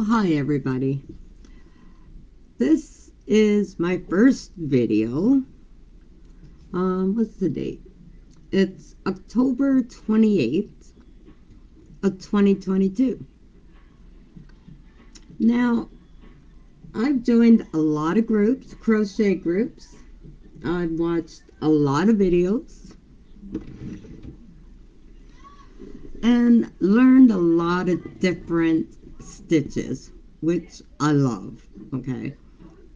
Hi everybody. This is my first video. What's the date? It's October 28th of 2022. Now, I've joined a lot of groups, crochet groups. I've watched a lot of videos and learned a lot of different stitches, which I love, okay?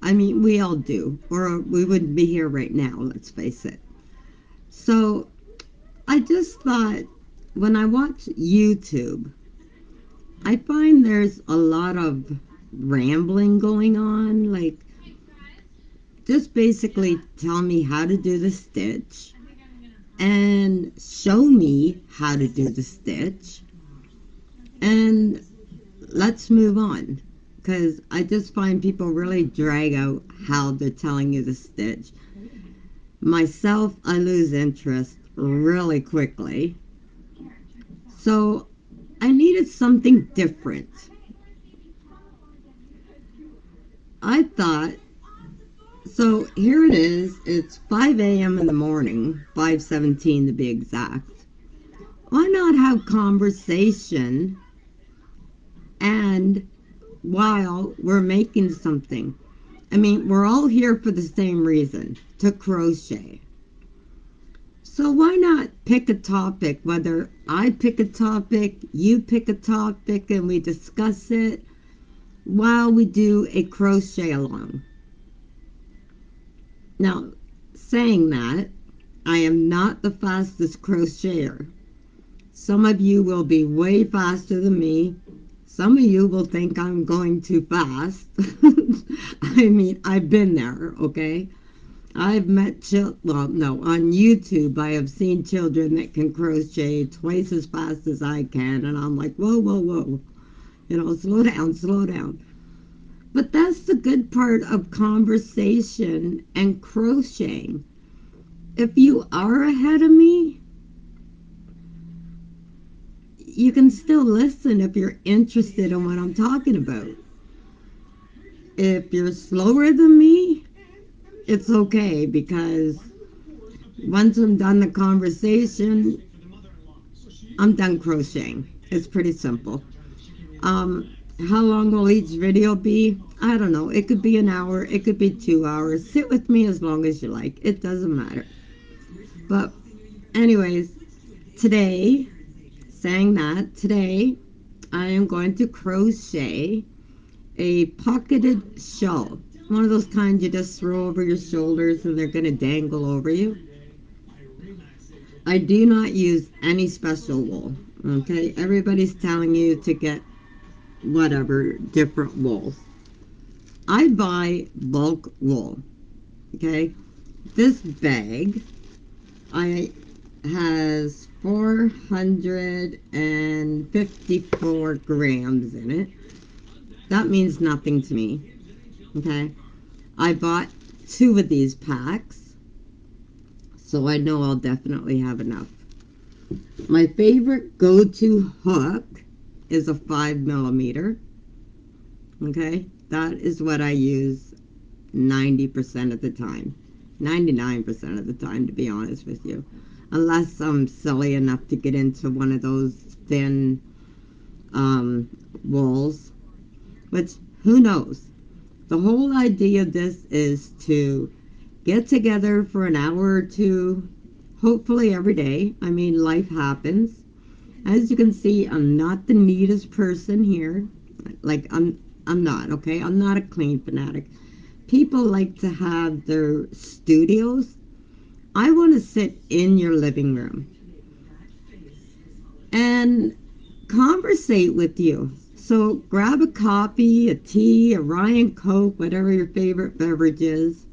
I mean, we all do, or we wouldn't be here right now, let's face it. So, I just thought, when I watch YouTube, I find there's a lot of rambling going on, like, just basically tell me how to do the stitch, and show me how to do the stitch, and let's move on. Because I just find people really drag out how they're telling you to stitch. Myself, I lose interest really quickly. So I needed something different. I thought, so here it is. It's 5 a.m. in the morning, 5:17 to be exact. Why not have conversation and while we're making something? I mean, we're all here for the same reason, to crochet. So why not pick a topic, whether I pick a topic, you pick a topic, and we discuss it while we do a crochet along. Now, saying that, I am not the fastest crocheter. Some of you will be way faster than me. Some of you will think I'm going too fast. I mean, I've been there, okay? I've met on YouTube, I have seen children that can crochet twice as fast as I can, and I'm like, whoa, whoa, whoa. You know, slow down, slow down. But that's the good part of conversation and crocheting. If you are ahead of me, you can still listen if you're interested in what I'm talking about. If you're slower than me, it's okay, because once I'm done the conversation, I'm done crocheting. It's pretty simple. How long will each video be? I don't know. It could be an hour. It could be 2 hours. Sit with me as long as you like. It doesn't matter. But anyways, today, today I am going to crochet a pocketed shawl. One of those kinds you just throw over your shoulders and they're going to dangle over you. I do not use any special wool, okay? Everybody's telling you to get whatever, different wools. I buy bulk wool, okay? This bag has 454 grams in it. That means nothing to me, okay? I bought 2 of these packs, so I know I'll definitely have enough. My favorite go-to hook is a 5mm, okay? That is what I use 90% of the time. 99% of the time, to be honest with you. Unless I'm silly enough to get into one of those thin wools, which, who knows? The whole idea of this is to get together for an hour or two, hopefully every day. I mean, life happens. As you can see, I'm not the neatest person here. Like, I'm not, okay? I'm not a clean fanatic. People like to have their studios. I want to sit in your living room and conversate with you. So grab a coffee, a tea, a Ryan Coke, whatever your favorite beverage is.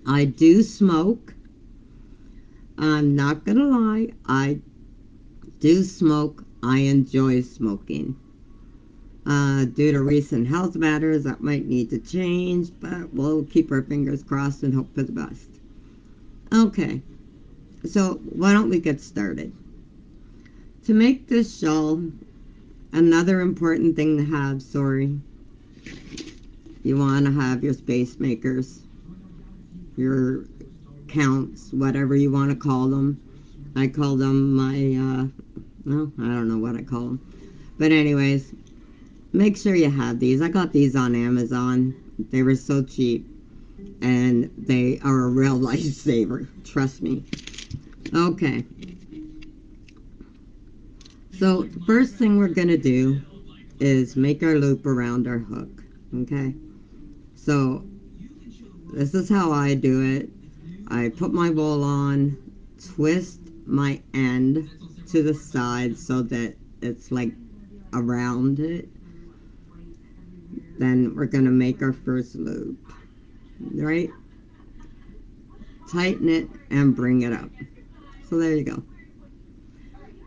I do smoke. I'm not going to lie. I do smoke. I enjoy smoking. Due to recent health matters, that might need to change, but we'll keep our fingers crossed and hope for the best. Okay, so why don't we get started? To make this shawl, another important thing to have, You want to have your space makers, your counts, whatever you want to call them. I call them my, well, I don't know what I call them. But anyways, make sure you have these. I got these on Amazon. They were so cheap. And they are a real lifesaver. Trust me. Okay. So, the first thing we're going to do is make our loop around our hook. Okay? So, this is how I do it. I put my wool on, twist my end to the side so that it's like around it. Then we're going to make our first loop. Right? Tighten it and bring it up. So there you go.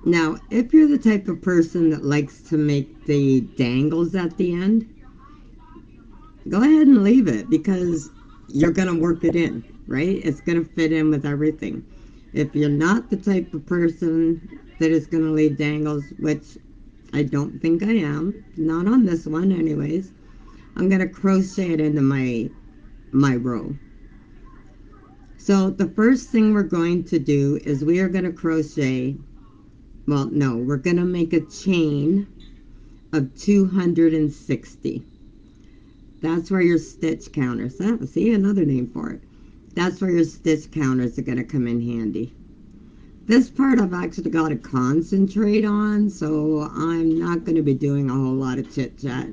Now, if you're the type of person that likes to make the dangles at the end, go ahead and leave it because you're going to work it in, right? It's going to fit in with everything. If you're not the type of person that is going to leave dangles, which I don't think I am, not on this one anyways, I'm going to crochet it into my row. So the first thing we're going to do is we are going to crochet, well, no, we're going to make a chain of 260. That's where your stitch counters, see, another name for it. That's where your stitch counters are going to come in handy. This part I've actually got to concentrate on, so I'm not going to be doing a whole lot of chit-chat.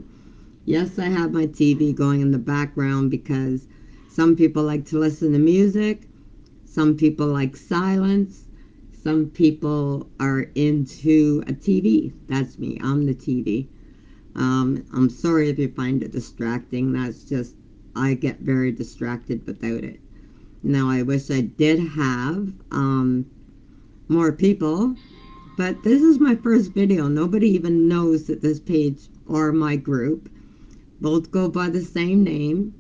Yes, I have my TV going in the background because some people like to listen to music, some people like silence, some people are into a TV. That's me. I'm the TV. I'm sorry if you find it distracting. That's just, I get very distracted without it. Now, I wish I did have more people, but this is my first video. Nobody even knows that this page or my group both go by the same name.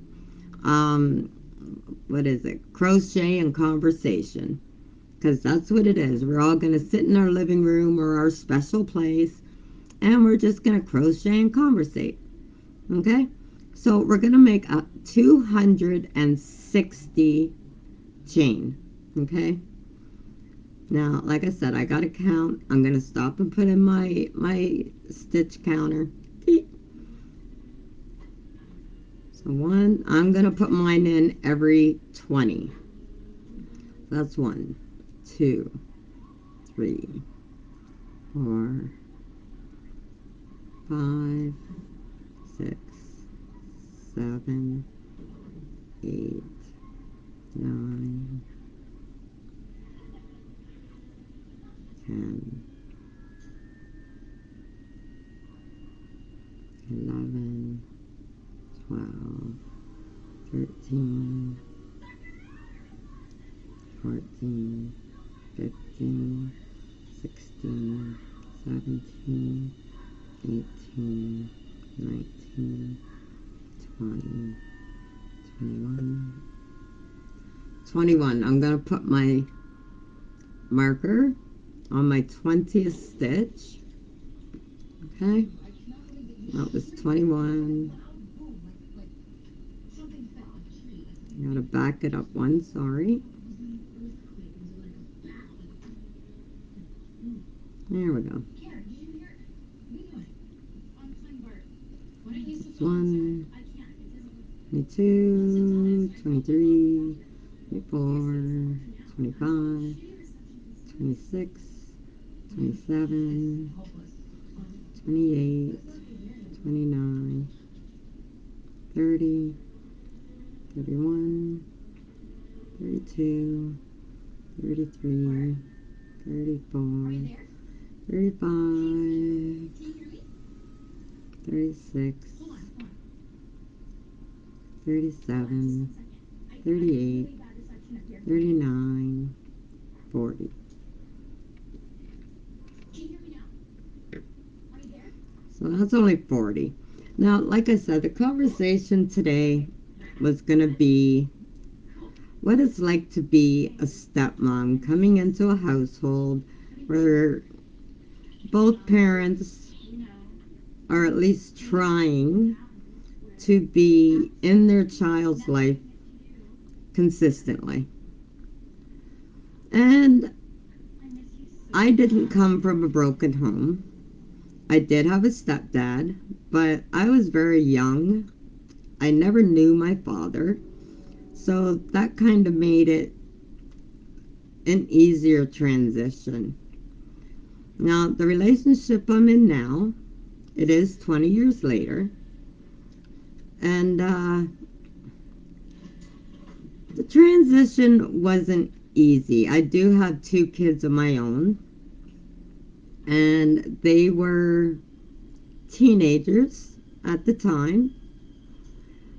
What is it? Crochet and Conversation. Because that's what it is. We're all going to sit in our living room or our special place, and we're just going to crochet and conversate. Okay? So we're going to make a 260 chain. Okay? Now, like I said, I got to count. I'm going to stop and put in my stitch counter. So one, I'm going to put mine in every 20. That's 1, 2, 3, 4, 5, 6, 7, 8, 9, 10, 11, 12, 13, 14, 15, 16, 17, 18, 19, 20, 21, 21. I'm going to put my marker on my 20th stitch. Okay, that was 21. I gotta back it up one, sorry. There we go. 1, 22, 23, 24, 25, 26, 27, 28, 29, 30, 31, 32, 33, 34, 35, 36, 37, 38, 39, 40. So that's only 40. Now, like I said, the conversation today was going to be what it's like to be a stepmom coming into a household where both parents are at least trying to be in their child's life consistently. And I didn't come from a broken home. I did have a stepdad, but I was very young. I never knew my father. So that kind of made it an easier transition. Now, the relationship I'm in now, it is 20 years later. And the transition wasn't easy. I do have two kids of my own, and they were teenagers at the time.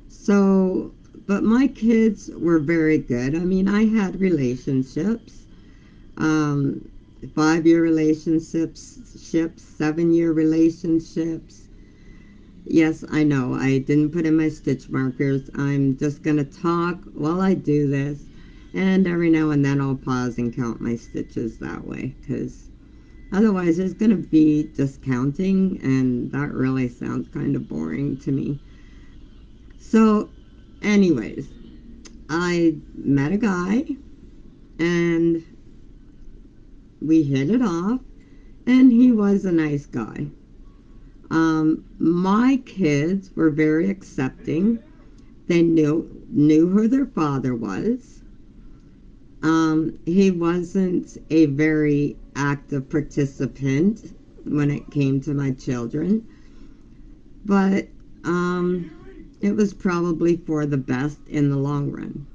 So, but my kids were very good. I mean, I had relationships, um, 5-year relationships, 7-year relationships. Yes, I know, I didn't put in my stitch markers. I'm just going to talk while I do this. And every now and then I'll pause and count my stitches that way, because otherwise there's going to be just counting, and that really sounds kind of boring to me. So, anyways, I met a guy, and we hit it off, and he was a nice guy. My kids were very accepting. They knew who their father was. He wasn't a very active participant when it came to my children, but it was probably for the best in the long run.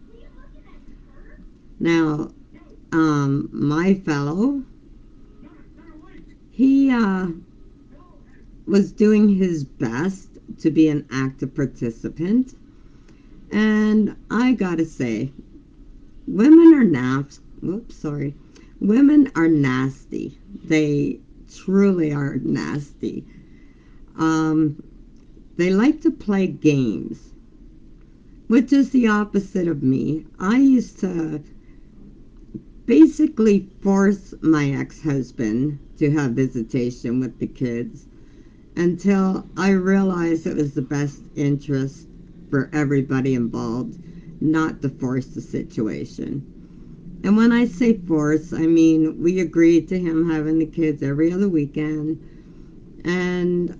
Now, my fellow, he was doing his best to be an active participant, and I gotta say, women are women are nasty. They truly are nasty. They like to play games, which is the opposite of me. I used to basically force my ex-husband to have visitation with the kids until I realized it was the best interest for everybody involved not to force the situation. And when I say force, I mean we agreed to him having the kids every other weekend. And,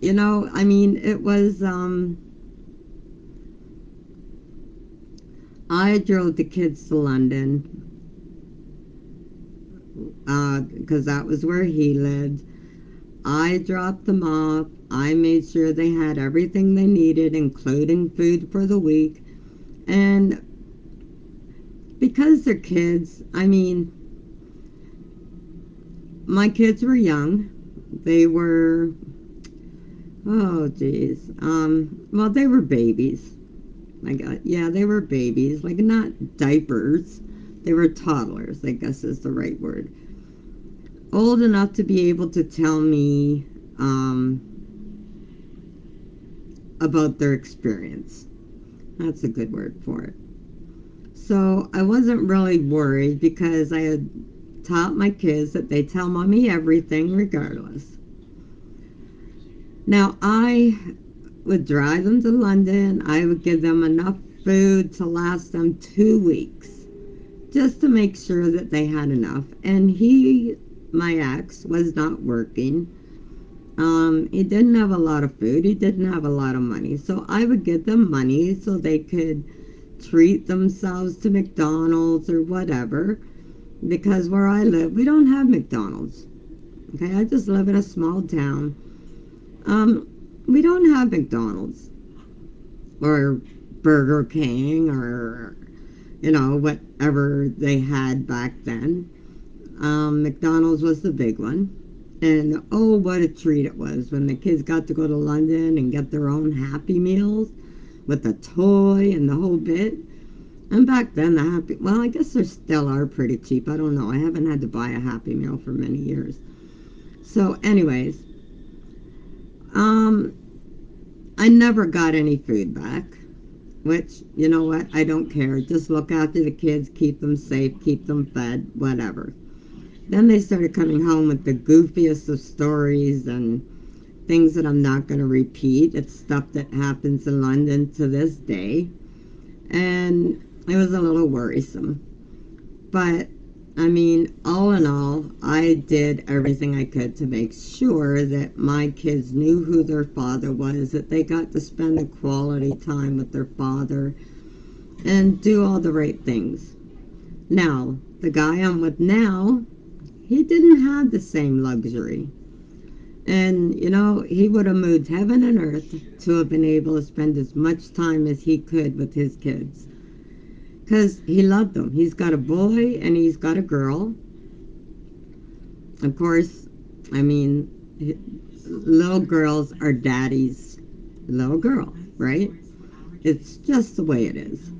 I mean, it was, I drove the kids to London, because that was where he lived. I dropped them off. I made sure they had everything they needed, including food for the week. And because they're kids, I mean, my kids were young. They were, oh geez, well, they were babies. Yeah, they were babies, like not diapers. They were toddlers, I guess is the right word. Old enough to be able to tell me about their experience. That's a good word for it. So I wasn't really worried because I had taught my kids that they tell mommy everything regardless. Now I would drive them to London. I would give them enough food to last them 2 weeks, just to make sure that they had enough. And my ex, was not working. He didn't have a lot of food. He didn't have a lot of money. So I would give them money so they could treat themselves to McDonald's or whatever. Because where I live, we don't have McDonald's. Okay, I just live in a small town. We don't have McDonald's or Burger King or, whatever they had back then. McDonald's was the big one. And oh, what a treat it was when the kids got to go to London and get their own Happy Meals with a toy and the whole bit. And back then, I guess they still are pretty cheap. I don't know. I haven't had to buy a Happy Meal for many years. So anyways, I never got any food back, which, you know what, I don't care. Just look after the kids, keep them safe, keep them fed, whatever. Then they started coming home with the goofiest of stories and things that I'm not going to repeat. It's stuff that happens in London to this day. And it was a little worrisome. But, I mean, all in all, I did everything I could to make sure that my kids knew who their father was, that they got to spend a quality time with their father, and do all the right things. Now, the guy I'm with now, he didn't have the same luxury. And, you know, he would have moved heaven and earth to have been able to spend as much time as he could with his kids. Because he loved them. He's got a boy and he's got a girl. Of course, I mean, little girls are daddy's little girl, right? It's just the way it is.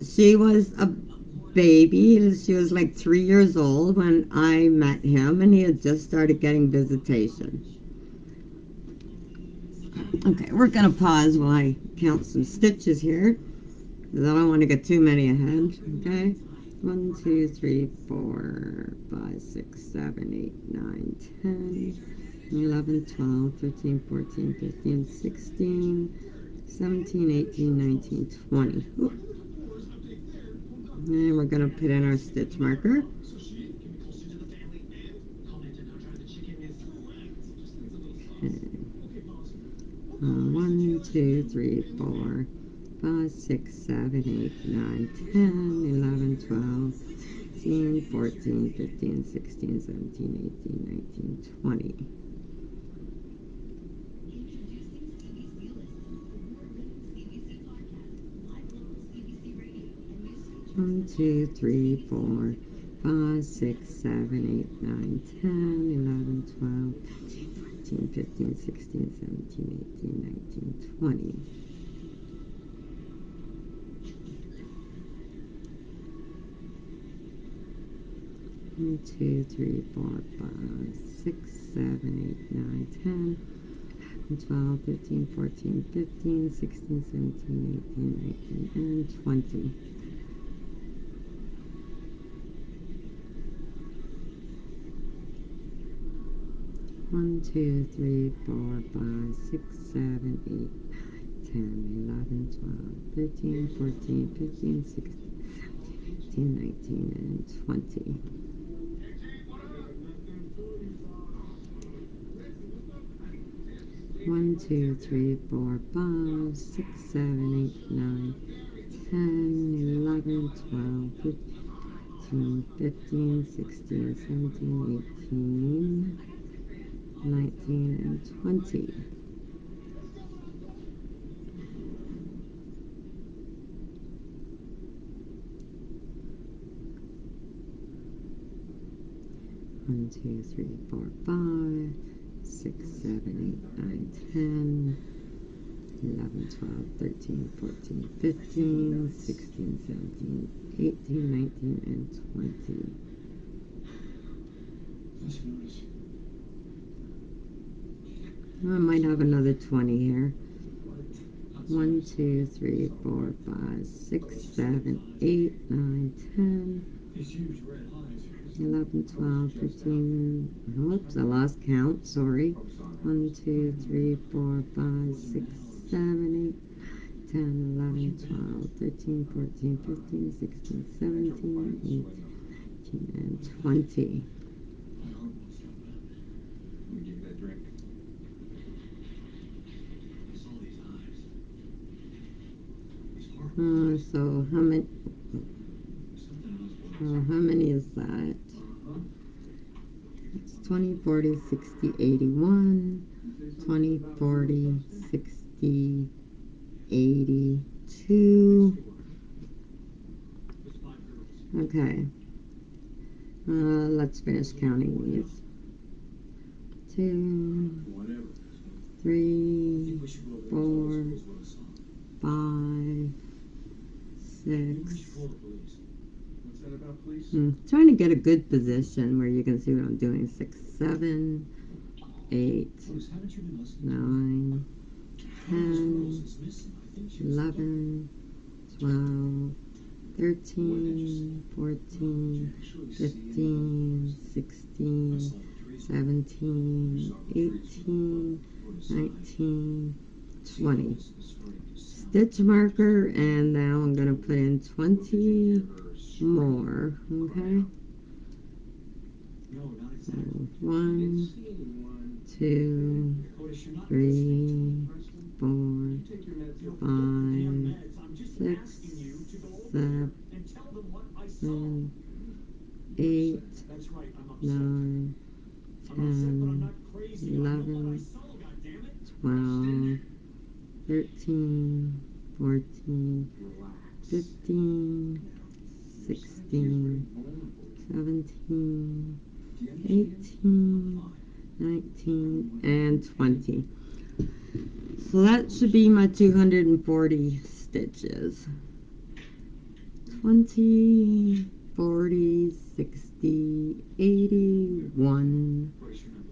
She was a baby. She was like 3 years old when I met him, and he had just started getting visitation. Okay, we're going to pause while I count some stitches here, because I don't want to get too many ahead. Okay, 1, 2, 3, 4, 5, 6, 7, 8, 9, 10, 11, 12, 13, 14, 15, 16, 17, 18, 19, 20. Oop. And we're going to put in our stitch marker. Okay. 1, 2, 3, 4, 5, 6, 7, 8, 9, 10, 11, 12, 13, 14, 15, 16, 17, 18, 19, 20. 1, 2, 3, 4, 5, 6, 7, 8, 9, 10, 11, 12, 13, 15, 16, 17, 18, 19, 20. 1, 2, 3, 4, 5, 6, 7, 8, 9, 10, 12, 13, 14, 15, 16, 17, 18, 19, and 20. 1, 2, 3, 4, 5, 6, 7, 8, 10, 11, 12, 13, 14, 15, 16, 17, 19, and 20. 1, 2, 3, 4, 5, 6, 7, 8, 9, 10, 11, 12, 13, 15, 16, 17, 18, 19, and 20. 1, 2, 3, 4, 5, 6, 7, 8, 9, 10, 11, 12, 13, 14, 15, 16, 17, 18, 19, and 20. I might have another 20 here. 1, 2, 3, 4, 5, 6, 7, 8, 9, 10, 11, 12, 13, oops, I lost count, sorry. 1, 2, 3, 4, 5, 6, 7, 8, 10, 11, 12, 13, 14, 15, 16, 17, 18, and 20. So how many is that? It's 20, 40, 60, 81, 20, 40, 60, 82. Okay. Let's finish counting these. 2, 3, 4, 5, 6. Trying to get a good position where you can see what I'm doing. 6, 7, 8, 9, 10, 11, 12, 13, 14, 15, 16, 17, 18, 19, 20. Stitch marker, and now I'm going to put in 20 more, okay? So 1, 2, 3, 4, 5, 6, 7, 8, 9, 10, 11, 12, 13, 14, 15, 16, 17, 18, 19, and 20. So that should be my 240 stitches. 20, 40, 60, 80, 1,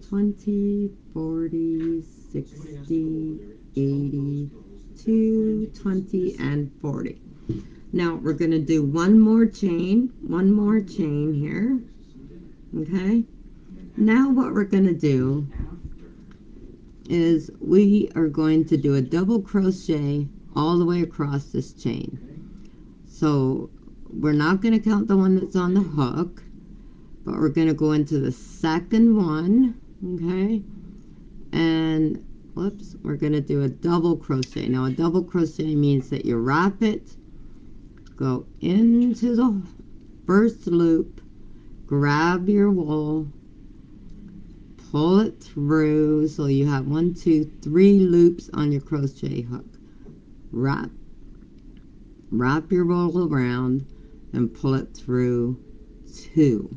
20, 40, 60, 80, 2, 20, and 40. Now we're going to do one more chain here. Okay? Now what we're going to do is we are going to do a double crochet all the way across this chain. So we're not going to count the one that's on the hook, but we're going to go into the second one, okay? And whoops, we're going to do a double crochet. Now a double crochet means that you wrap it, go into the first loop, grab your wool, pull it through so you have 1, 2, 3 loops on your crochet hook. Wrap your wool around and pull it through 2.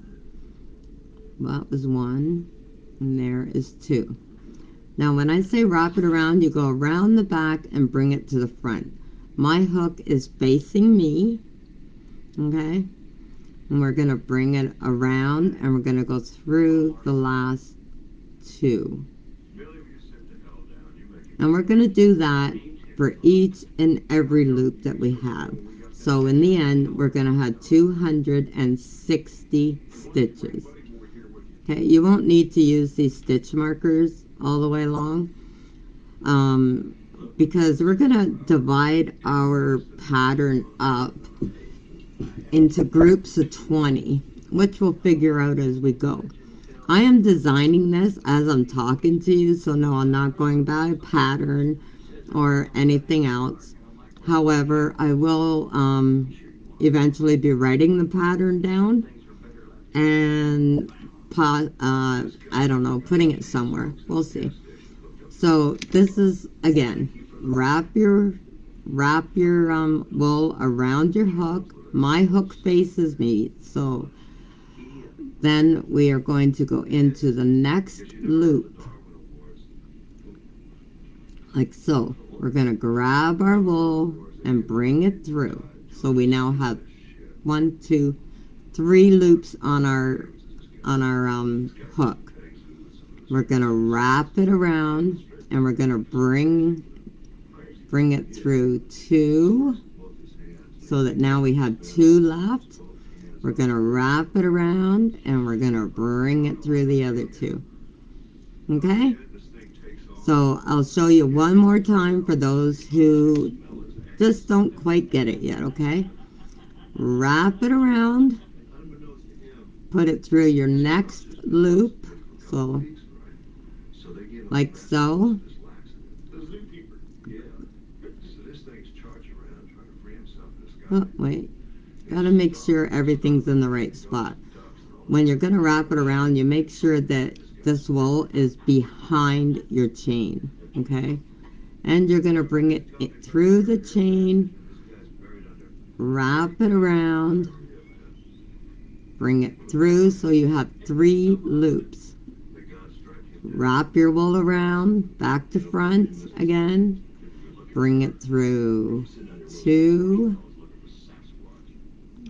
Well, that was 1, and there is 2. Now when I say wrap it around, you go around the back and bring it to the front. My hook is facing me, okay? And we're going to bring it around, and we're going to go through the last 2. And we're going to do that for each and every loop that we have. So in the end, we're going to have 260 stitches. Okay, you won't need to use these stitch markers all the way along, because we're going to divide our pattern up into groups of 20, which we'll figure out as we go. I am designing this as I'm talking to you, so no, I'm not going by pattern or anything else. However, I will eventually be writing the pattern down and I don't know, putting it somewhere. We'll see. So this is, again, wrap your wool around your hook. My hook faces me, so then we are going to go into the next loop, like so. We're going to grab our wool and bring it through. So we now have 1, 2, 3 loops on our hook. We're going to wrap it around, and we're going to bring it through 2, so that now we have 2 left. We're going to wrap it around, and we're going to bring it through the other 2. Okay? So I'll show you one more time for those who just don't quite get it yet, okay? Wrap it around, put it through your next loop, so like so. Oh, wait. Gotta make sure everything's in the right spot. When you're gonna wrap it around, you make sure that this wool is behind your chain, okay? And you're gonna bring it through the chain, wrap it around, bring it through so you have 3 loops. Wrap your wool around, back to front again, bring it through 2,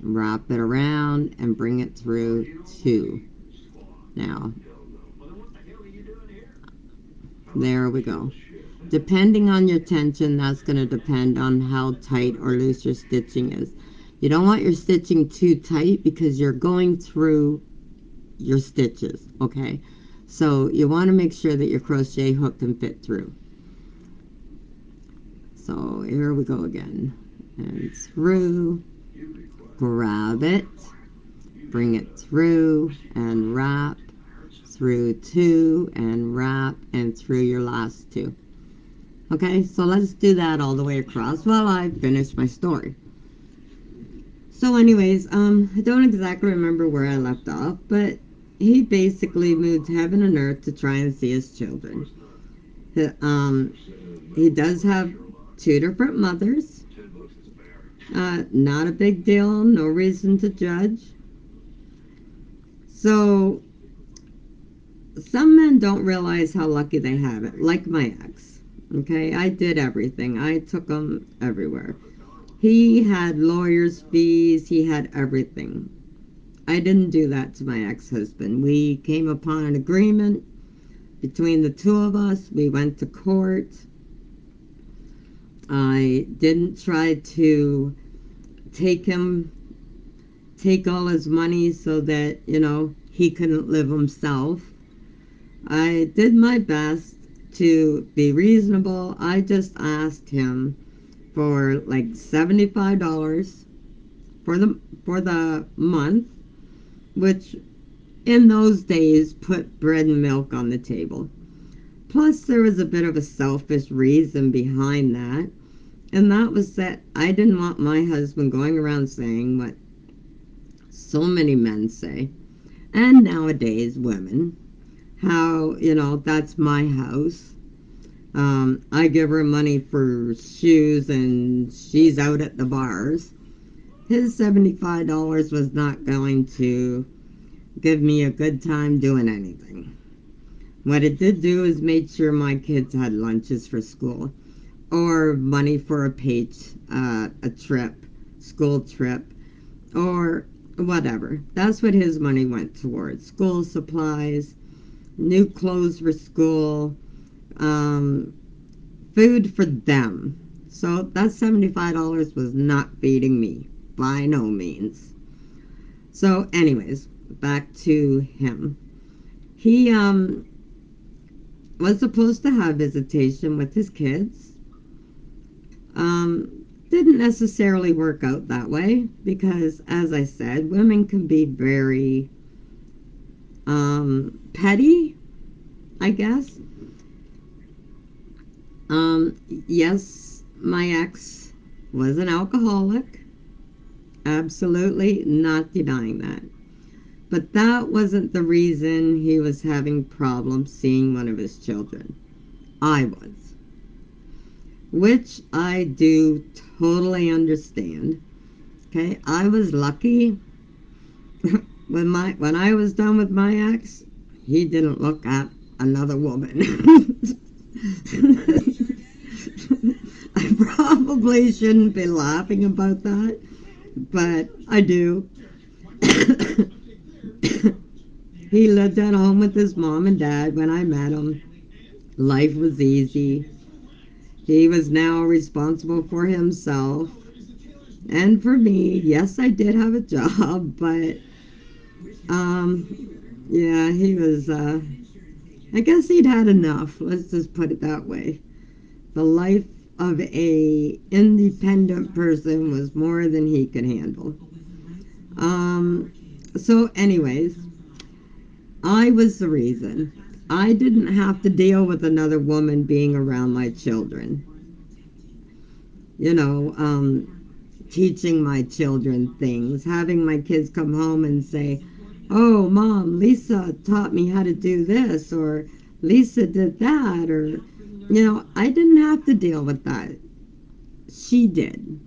wrap it around, and bring it through 2. Now, there we go. Depending on your tension, that's going to depend on how tight or loose your stitching is. You don't want your stitching too tight because you're going through your stitches, okay? So you want to make sure that your crochet hook can fit through. So here we go again. And through, grab it, bring it through and wrap, through two and wrap, and through your last two. Okay, so let's do that all the way across while I finish my story. So anyways, I don't exactly remember where I left off, but he basically moved heaven and earth to try and see his children. He does have two different mothers. Not a big deal, no reason to judge. So, some men don't realize how lucky they have it, like my ex. Okay, I did everything. I took him everywhere. He had lawyer's fees, he had everything. I didn't do that to my ex-husband. We came upon an agreement between the two of us. We went to court. I didn't try to take all his money so that, he couldn't live himself. I did my best to be reasonable. I just asked him for like $75 for the month, which in those days put bread and milk on the table. Plus, there was a bit of a selfish reason behind that, and that was that I didn't want my husband going around saying what so many men say, and nowadays women, how, that's my house. I give her money for shoes and she's out at the bars. His $75 was not going to give me a good time doing anything. What it did do is made sure my kids had lunches for school or money for a trip, school trip, or whatever. That's what his money went towards. School supplies, new clothes for school, food for them. So that $75 was not feeding me, by no means. So anyways, back to him. He was supposed to have visitation with his kids. Didn't necessarily work out that way because, as I said, women can be very petty, I guess. Yes, my ex was an alcoholic. Absolutely not denying that. But that wasn't the reason he was having problems seeing one of his children. I was. Which I do totally understand. Okay, I was lucky. when I was done with my ex, he didn't look at another woman. I probably shouldn't be laughing about that, but I do. He lived at home with his mom and dad when I met him. Life was easy. He was now responsible for himself. And for me, yes, I did have a job, but, yeah, he was, I guess he'd had enough. Let's just put it that way. The life of a independent person was more than he could handle. So anyways, I was the reason. I didn't have to deal with another woman being around my children. Teaching my children things, having my kids come home and say, "Oh, Mom, Lisa taught me how to do this," or "Lisa did that," or, I didn't have to deal with that. She did.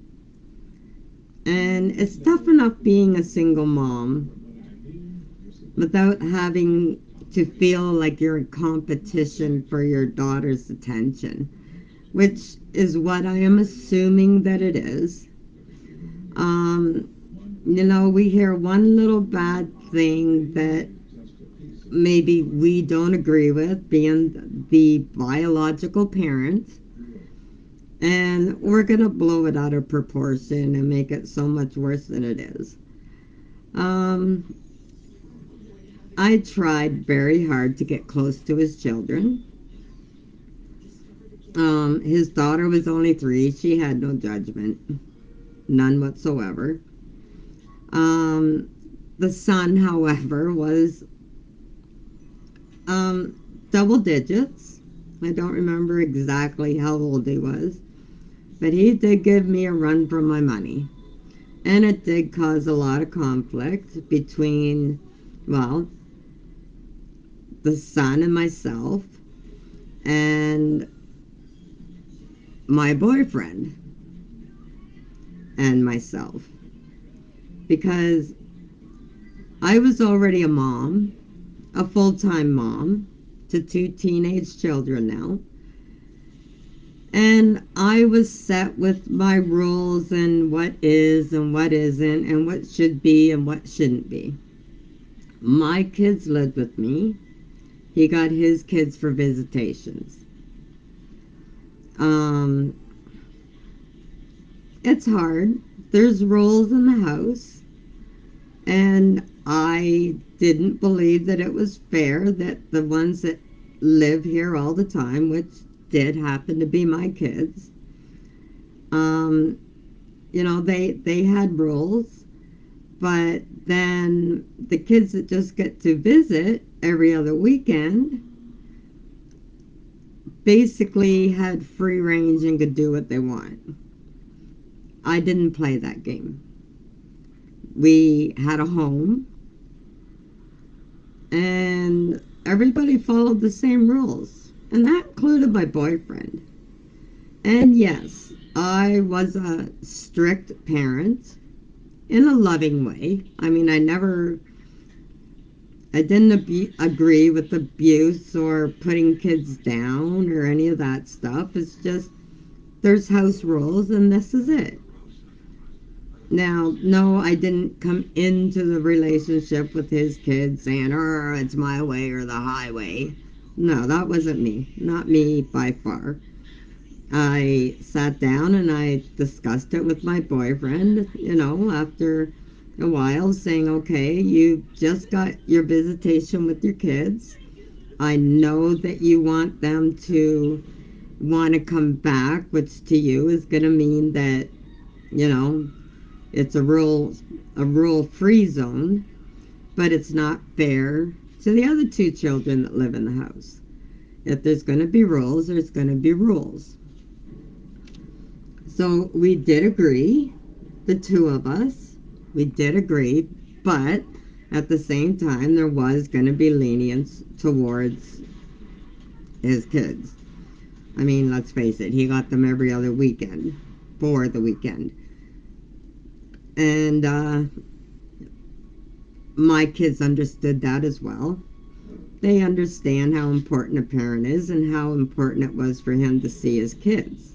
And it's tough enough being a single mom without having to feel like you're in competition for your daughter's attention, which is what I am assuming that it is. We hear one little bad thing that maybe we don't agree with, being the biological parent, And we're going to blow it out of proportion and make it so much worse than it is. Um, I tried very hard to get close to his children. His daughter was only 3. She had no judgment, none whatsoever. Um, the son, however, was um, double digits. I don't remember exactly how old he was, but he did give me a run for my money. And it did cause a lot of conflict between, well, the son and myself and my boyfriend and myself. Because I was already a mom, a full-time mom to 2 teenage children now. And I was set with my rules and what is and what isn't and what should be and what shouldn't be. My kids lived with me. He got his kids for visitations. Um, it's hard. There's rules in the house. And I didn't believe that it was fair that the ones that live here all the time, which did happen to be my kids, um, they had rules, but then the kids that just get to visit every other weekend basically had free range and could do what they want. I didn't play that game. We had a home, and everybody followed the same rules, and that included my boyfriend. And yes, I was a strict parent in a loving way. I mean, I didn't agree with abuse or putting kids down or any of that stuff. It's just, there's house rules, and this is it. Now, no, I didn't come into the relationship with his kids saying, it's my way or the highway. No, that wasn't me. Not me by far. I sat down and I discussed it with my boyfriend, after a while, saying, okay, you just got your visitation with your kids. I know that you want them to want to come back, which to you is going to mean that, it's a rural free zone, but it's not fair to the other 2 children that live in the house. If there's going to be rules, there's going to be rules. So we did agree, the 2 of us, we did agree, but at the same time, there was going to be lenience towards his kids. I mean, let's face it, he got them every other weekend, for the weekend. And my kids understood that as well. They understand how important a parent is and how important it was for him to see his kids.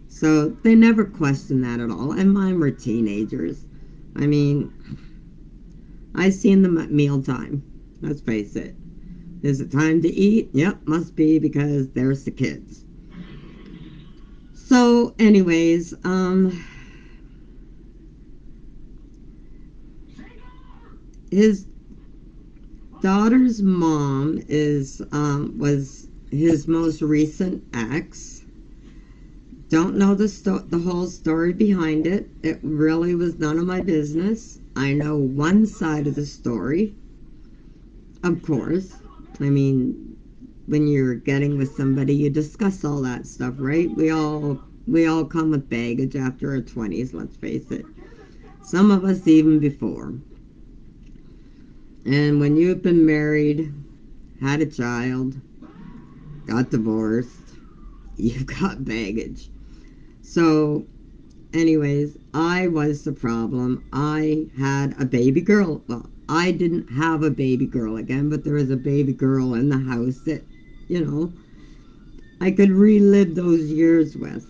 So they never questioned that at all. And mine were teenagers. I mean, I seen them at mealtime. Let's face it. Is it time to eat? Yep, must be, because there's the kids. So anyways, his daughter's mom was his most recent ex. Don't know the whole story behind it. It really was none of my business. I know one side of the story, of course. I mean, when you're getting with somebody, you discuss all that stuff, right? We all come with baggage after our 20s, let's face it. Some of us even before. And when you've been married, had a child, got divorced, you've got baggage. So, anyways, I was the problem. I had a baby girl. Well, I didn't have a baby girl again, but there was a baby girl in the house that, I could relive those years with.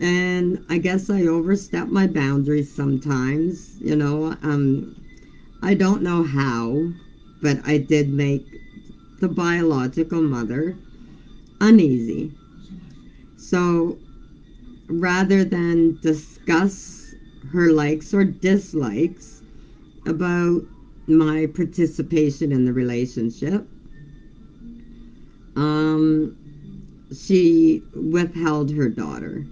And I guess I overstepped my boundaries sometimes, I don't know how, but I did make the biological mother uneasy. So rather than discuss her likes or dislikes about my participation in the relationship, um, she withheld her daughter.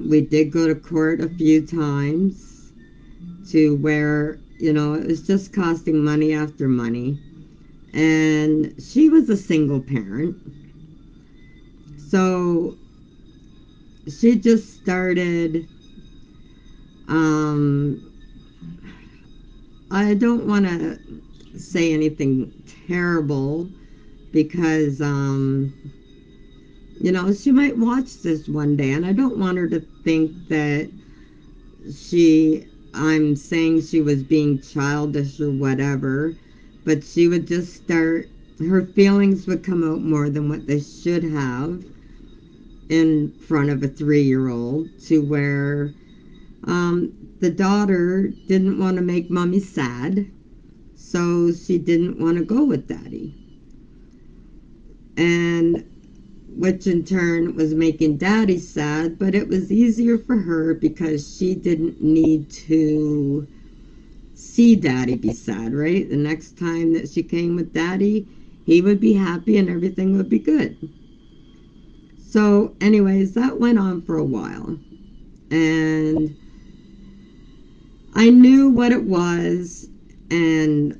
We did go to court a few times to where, it was just costing money after money. And she was a single parent. So she just started, um, I don't want to say anything terrible because, she might watch this one day, and I don't want her to think that I'm saying she was being childish or whatever, but she would just start, her feelings would come out more than what they should have in front of a 3-year-old, to where the daughter didn't want to make mommy sad, so she didn't want to go with daddy. And which in turn was making daddy sad, but it was easier for her because she didn't need to see daddy be sad, right? The next time that she came with daddy, he would be happy and everything would be good. So, anyways, that went on for a while. And I knew what it was, and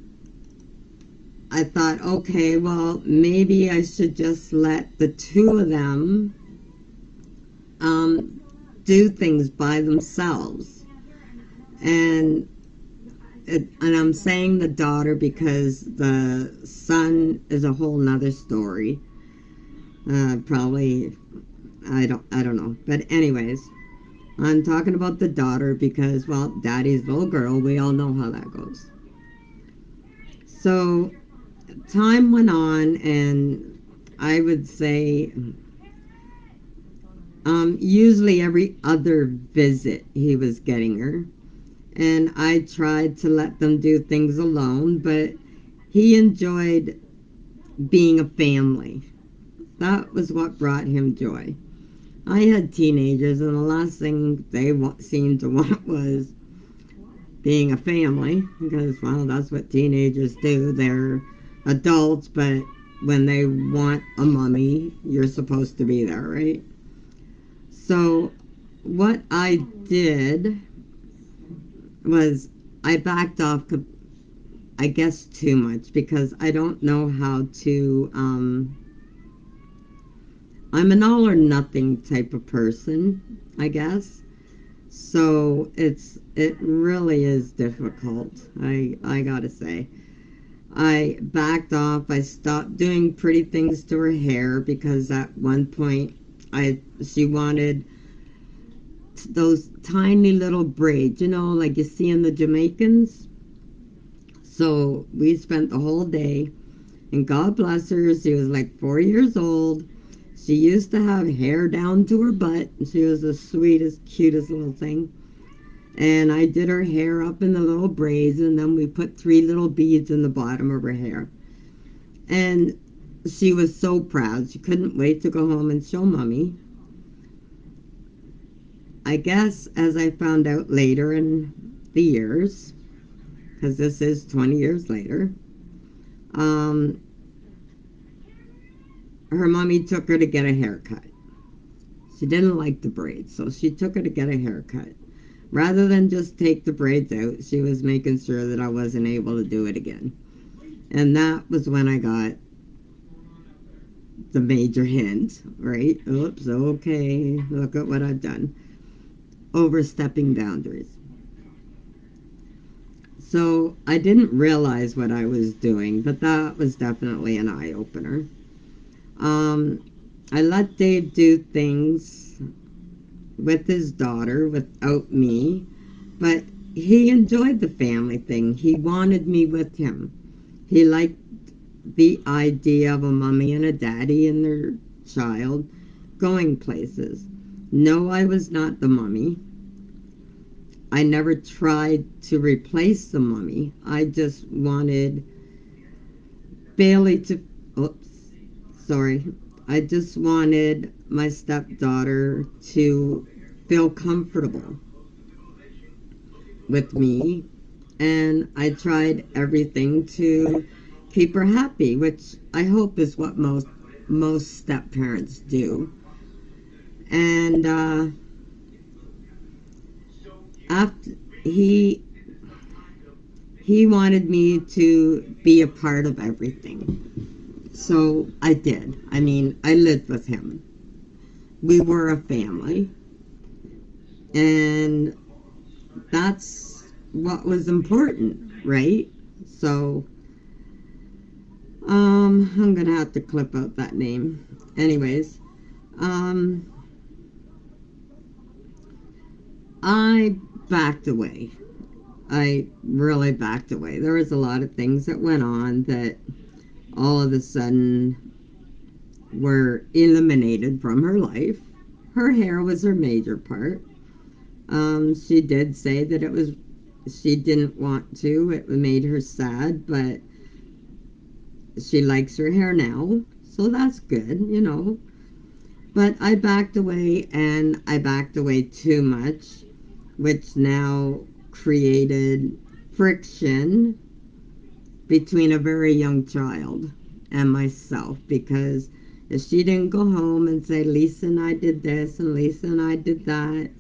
I thought, okay, well, maybe I should just let the two of them do things by themselves. And I'm saying the daughter because the son is a whole nother story. Probably, I don't know. But anyways, I'm talking about the daughter because, well, daddy's little girl. We all know how that goes. So time went on, and I would say usually every other visit he was getting her. And I tried to let them do things alone, but he enjoyed being a family. That was what brought him joy. I had teenagers, and the last thing they seemed to want was being a family, because, well, that's what teenagers do. They're adults, but when they want a mommy, you're supposed to be there, right? So what I did was I backed off, I guess, too much, because I don't know how to, I'm an all or nothing type of person, I guess. So it really is difficult, I gotta say. I backed off. I stopped doing pretty things to her hair because at one point she wanted those tiny little braids, like you see in the Jamaicans. So we spent the whole day, and God bless her, she was like 4 years old. She used to have hair down to her butt. She was the sweetest, cutest little thing. And I did her hair up in the little braids, and then we put 3 little beads in the bottom of her hair. And she was so proud. She couldn't wait to go home and show mommy. I guess, as I found out later in the years, because this is 20 years later, her mommy took her to get a haircut. She didn't like the braids, so she took her to get a haircut. Rather than just take the braids out, she was making sure that I wasn't able to do it again. And that was when I got the major hint, right? Oops, okay, look at what I've done. Overstepping boundaries. So I didn't realize what I was doing, but that was definitely an eye-opener. I let Dave do things with his daughter without me, but he enjoyed the family thing. He wanted me with him. He liked the idea of a mommy and a daddy and their child going places. No, I was not the mommy. I never tried to replace the mommy. I just wanted Bailey to, oops, sorry. I just wanted my stepdaughter to feel comfortable with me, and I tried everything to keep her happy, which I hope is what most step parents do. And after he he wanted me to be a part of everything, so I did. I mean, I lived with him. We were a family, and that's what was important, right? So I'm gonna have to clip out that name. Anyways, um, I backed away. I really backed away. There was a lot of things that went on that all of a sudden were eliminated from her life. Her hair was her major part. She did say that she didn't want to. It made her sad, but she likes her hair now, so that's good. But I backed away, and I backed away too much, which now created friction between a very young child and myself, because if she didn't go home and say, Lisa and I did this and Lisa and I did that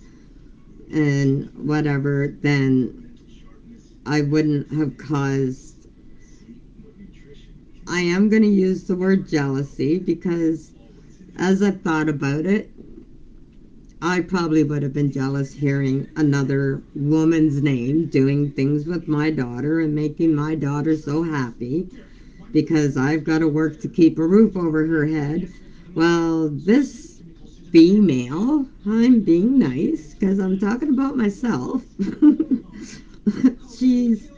and whatever, then I wouldn't have caused, I am going to use the word jealousy, because as I've thought about it, I probably would have been jealous hearing another woman's name doing things with my daughter and making my daughter so happy because I've got to work to keep a roof over her head. Well, this female, I'm being nice because I'm talking about myself. She's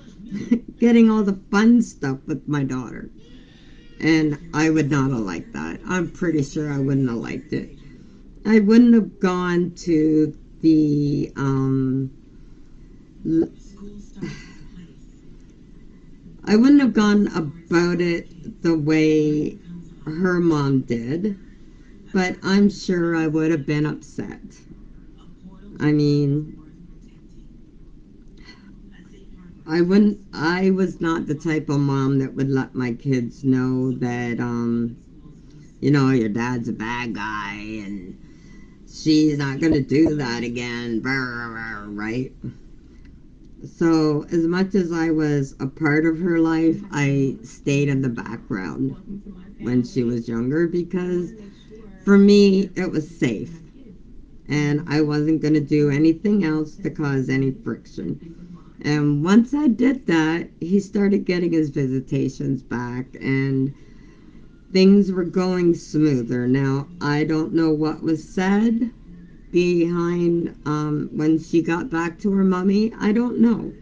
getting all the fun stuff with my daughter. And I would not have liked that. I'm pretty sure I wouldn't have liked it. I wouldn't have gone to the I wouldn't have gone about it the way her mom did, but I'm sure I would have been upset. I mean, I was not the type of mom that would let my kids know that your dad's a bad guy and she's not going to do that again, right? So as much as I was a part of her life, I stayed in the background when she was younger, because for me it was safe and I wasn't going to do anything else to cause any friction. And once I did that, he started getting his visitations back and things were going smoother. Now, I don't know what was said behind when she got back to her mommy. I don't know.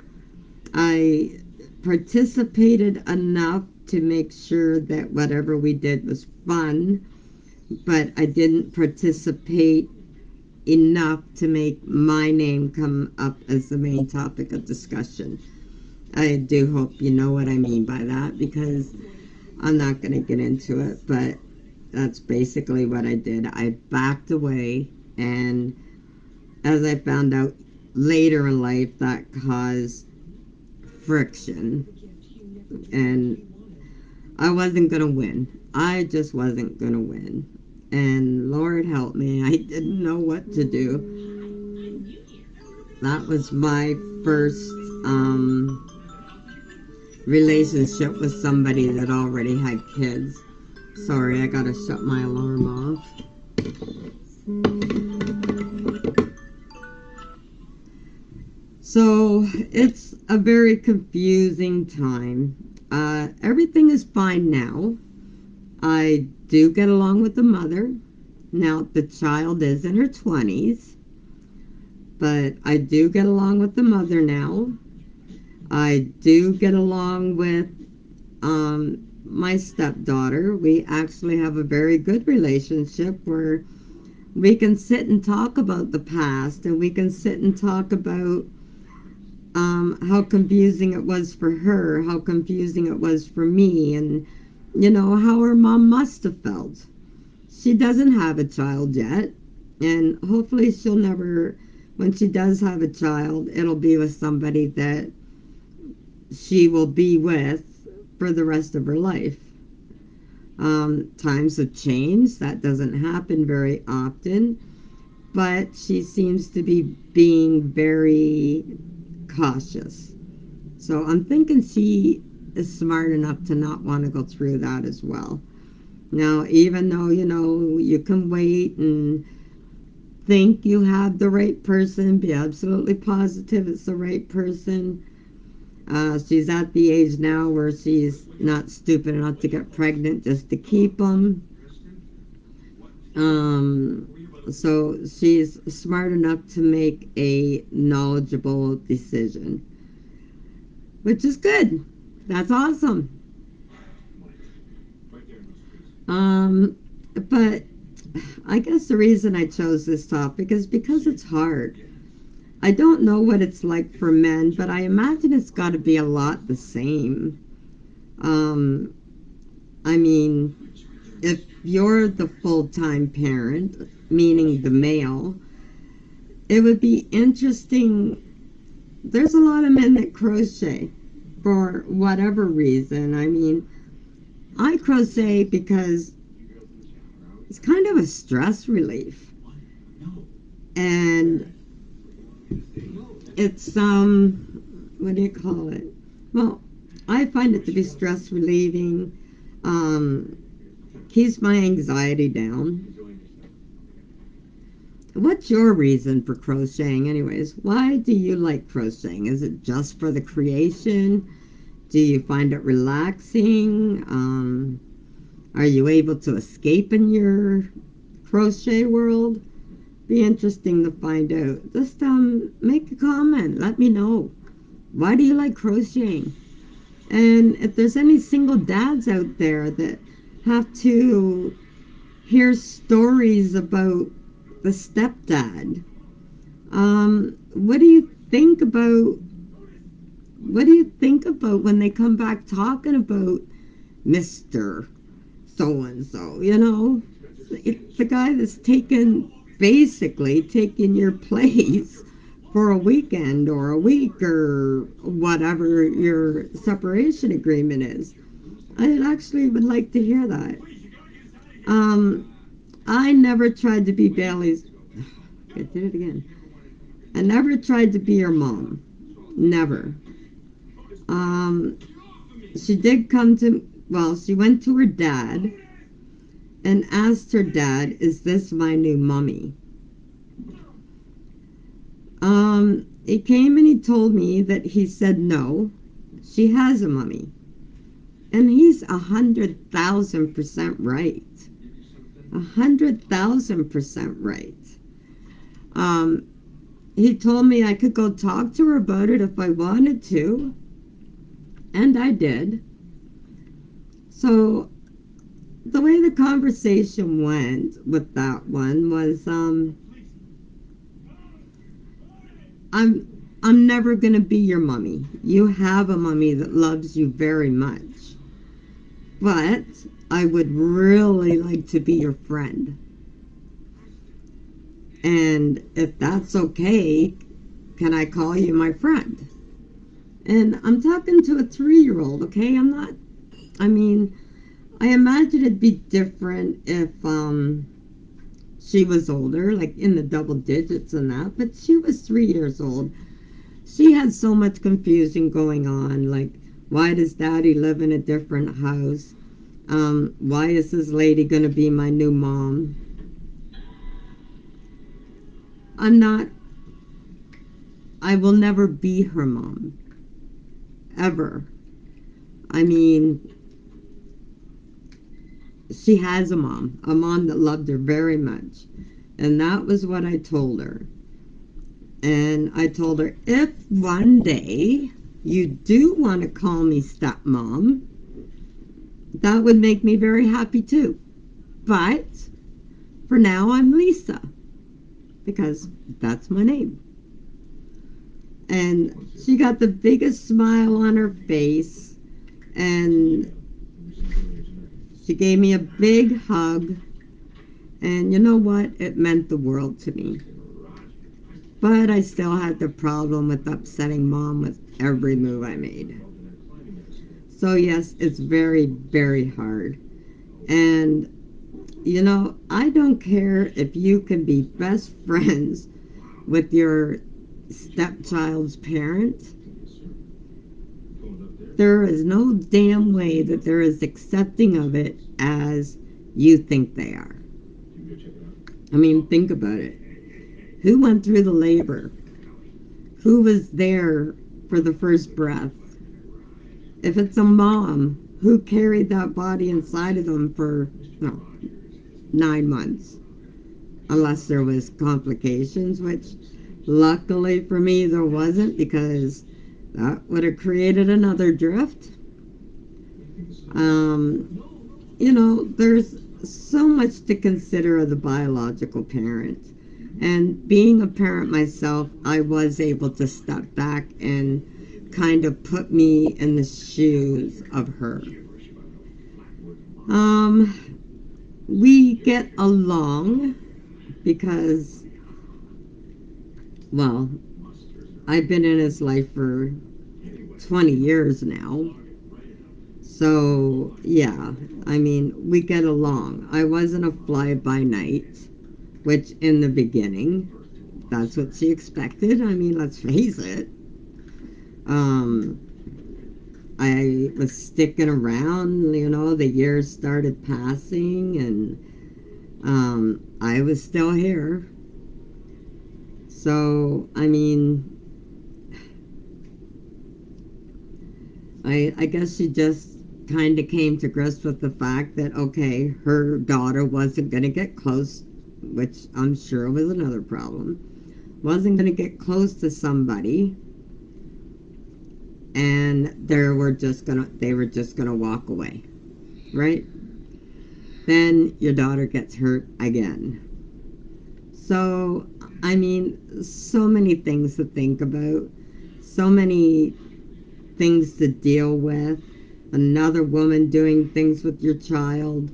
I participated enough to make sure that whatever we did was fun, but I didn't participate enough to make my name come up as the main topic of discussion. I do hope you know what I mean by that, because I'm not going to get into it, but that's basically what I did. I backed away, and as I found out later in life, that caused friction, and I wasn't going to win. I just wasn't going to win. And Lord help me, I didn't know what to do. That was my first relationship with somebody that already had kids. Sorry, I gotta shut my alarm off. So it's a very confusing time. Everything is fine now. I do get along with the mother. Now, the child is in her 20s, but I do get along with the mother now. I do get along with my stepdaughter. We actually have a very good relationship where we can sit and talk about the past, and we can sit and talk about how confusing it was for her, how confusing it was for me, and how her mom must have felt. she doesn't have a child yet, and hopefully she'll never, when she does have a child, it'll be with somebody that she will be with for the rest of her life. Times have changed. That doesn't happen very often, but she seems to be being very cautious. So I'm thinking she is smart enough to not want to go through that as well. Now, even though, you can wait and think you have the right person, be absolutely positive it's the right person. She's at the age now where she's not stupid enough to get pregnant just to keep them. So she's smart enough to make a knowledgeable decision, which is good. That's awesome. But I guess the reason I chose this topic is because it's hard. I don't know what it's like for men, but I imagine it's got to be a lot the same. Um, I mean, if you're the full-time parent, meaning the male, it would be interesting. There's a lot of men that crochet for whatever reason. I mean, I crochet because it's kind of a stress relief. And it's, what do you call it? Well, I find it to be stress relieving, keeps my anxiety down. What's your reason for crocheting anyways? Why do you like crocheting? Is it just for the creation? Do you find it relaxing? Are you able to escape in your crochet world? Be interesting to find out. Just make a comment. Let me know. Why do you like crocheting? And if there's any single dads out there that have to hear stories about the stepdad, what do you think about when they come back talking about Mr. So and so? It's the guy that's basically taking your place for a weekend or a week or whatever your separation agreement is. I actually would like to hear that. I never tried to be Bailey's. I did it again. I never tried to be your mom. Never. She did she went to her dad and asked her dad, "Is this my new mummy?" He came and he told me that he said no, she has a mummy. And he's 100,000% right. 100,000% right. He told me I could go talk to her about it if I wanted to. And I did. So the way the conversation went with that one was, I'm never gonna be your mummy. You have a mummy that loves you very much. But I would really like to be your friend. And if that's okay, can I call you my friend? And I'm talking to a 3-year-old, okay? I imagine it'd be different if she was older, like in the double digits and that, but she was 3 years old. She had so much confusion going on, like, why does daddy live in a different house? Why is this lady gonna be my new mom? I will never be her mom. Ever. I mean, she has a mom that loved her very much. And that was what I told her. And I told her, if one day you do want to call me stepmom, that would make me very happy too. But for now, I'm Lisa, because that's my name. And she got the biggest smile on her face, and she gave me a big hug, And you know what? It meant the world to me. But I still had the problem with upsetting mom with every move I made. So, yes, it's very, very hard. And, I don't care if you can be best friends with your stepchild's parent. There is no damn way that they're as accepting of it as you think they are. I mean, think about it. Who went through the labor? Who was there for the first breath? If it's a mom, who carried that body inside of them for, no, 9 months? Unless there was complications, which luckily for me there wasn't, because that would have created another drift. There's so much to consider of the biological parent. And being a parent myself, I was able to step back and kind of put me in the shoes of her. We get along because, well, I've been in his life for 20 years now. So, yeah, I mean, we get along. I wasn't a fly by night, which in the beginning, that's what she expected. I mean, let's face it. Um, I was sticking around, the years started passing, and I was still here. So, I mean, I guess she just kind of came to grips with the fact that, okay, her daughter wasn't going to get close, which I'm sure was another problem, wasn't going to get close to somebody, and they were just gonna walk away, right? Then your daughter gets hurt again. So, I mean, so many things to think about, so many things to deal with. Another woman doing things with your child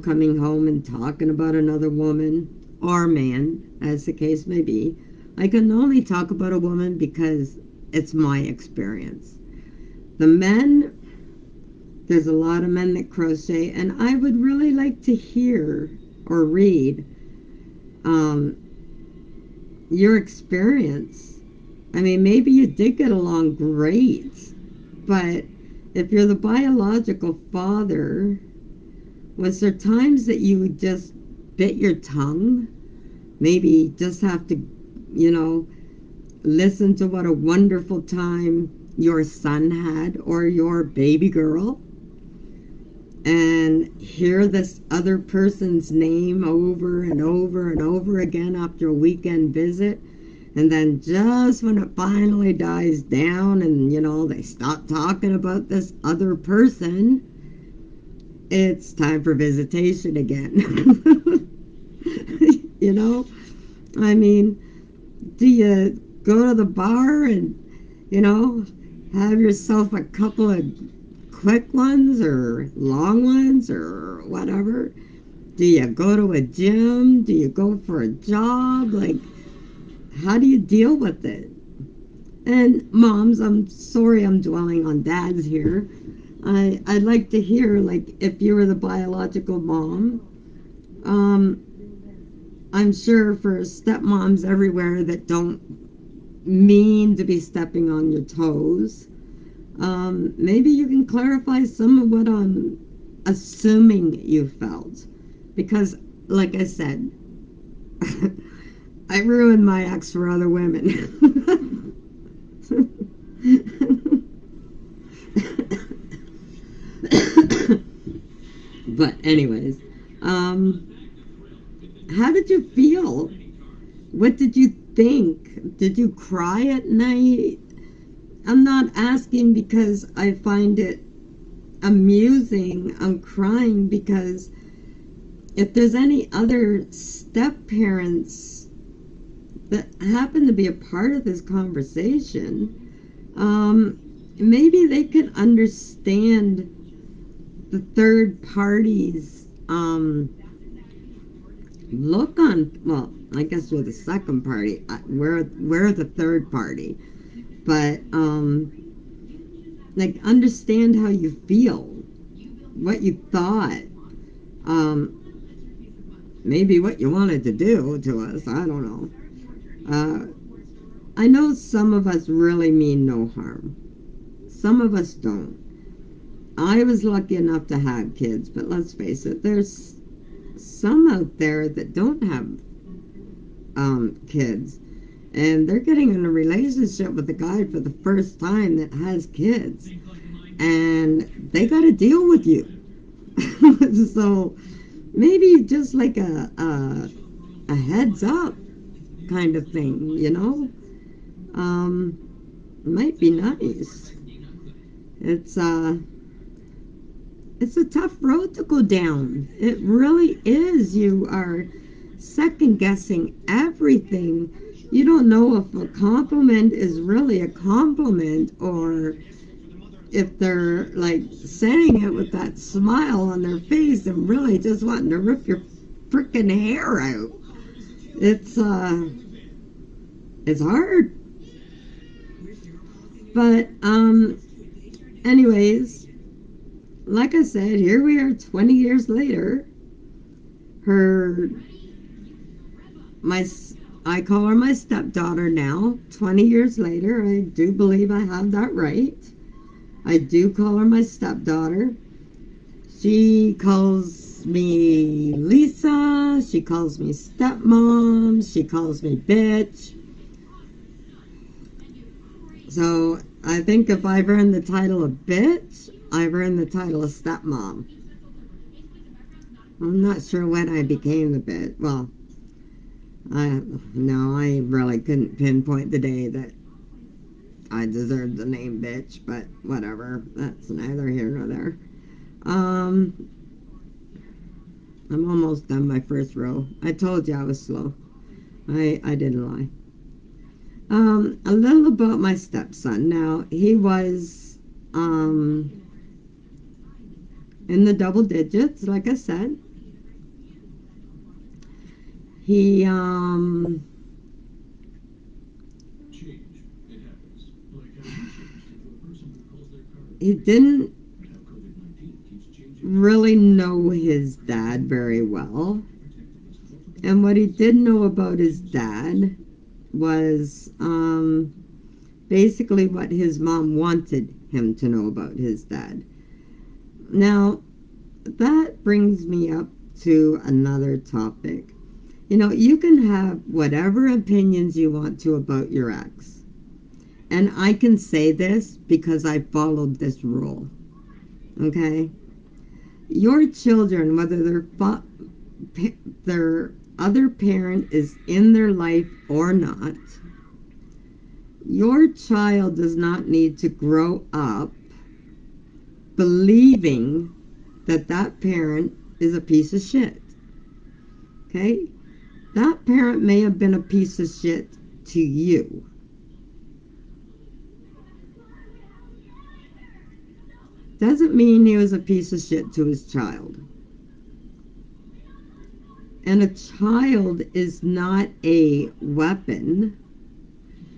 coming home and talking about another woman or man, as the case may be. I can only talk about a woman because it's my experience. The men, there's a lot of men that crochet, and I would really like to hear or read your experience. I mean, maybe you did get along great, but if you're the biological father, was there times that you just bit your tongue? Maybe just have to, listen to what a wonderful time your son had or your baby girl, and hear this other person's name over and over and over again after a weekend visit, and then just when it finally dies down and they stop talking about this other person, it's time for visitation again. I mean, do you go to the bar and have yourself a couple of quick ones or long ones or whatever? Do you go to a gym? Do you go for a jog? Like, how do you deal with it? And moms, I'm sorry I'm dwelling on dads here. I'd like to hear, like, if you were the biological mom. I'm sure for stepmoms everywhere that don't mean to be stepping on your toes, maybe you can clarify some of what I'm assuming you felt. Because, like I said, I ruined my ex for other women. But anyways, how did you feel? What did you think? Did you cry at night? I'm not asking because I find it amusing. I'm crying because if there's any other step parents that happen to be a part of this conversation, maybe they could understand the third party's look on, well, I guess we're the second party. We're the third party. But, like, understand how you feel, what you thought, maybe what you wanted to do to us. I don't know. I know some of us really mean no harm. Some of us don't. I was lucky enough to have kids, but let's face it, there's some out there that don't have kids, and they're getting in a relationship with a guy for the first time that has kids, and they got to deal with you. So maybe just like a heads up kind of thing, you know, might be nice. It's it's a tough road to go down. It really is. You are second guessing everything. You don't know if a compliment is really a compliment, or if they're like saying it with that smile on their face and really just wanting to rip your freaking hair out. It's hard. But anyways, like I said, here we are 20 years later. Her my I call her my stepdaughter now. 20 years later, I do believe I have that right. I do call her my stepdaughter. She calls me Lisa. She calls me stepmom. She calls me bitch. So I think if I've earned the title of bitch, I've earned the title of stepmom. I'm not sure when I became the bitch. Well, I really couldn't pinpoint the day that I deserved the name bitch, but whatever. That's neither here nor there. I'm almost done my first row. I told you I was slow. I didn't lie. A little about my stepson. Now, he was in the double digits, like I said. He he didn't really know his dad very well. And what he did know about his dad was basically what his mom wanted him to know about his dad. Now, that brings me up to another topic. You know, you can have whatever opinions you want to about your ex. And I can say this because I followed this rule. Okay? Your children, whether their other parent is in their life or not, your child does not need to grow up believing that that parent is a piece of shit. Okay? That parent may have been a piece of shit to you. Doesn't mean he was a piece of shit to his child. And a child is not a weapon.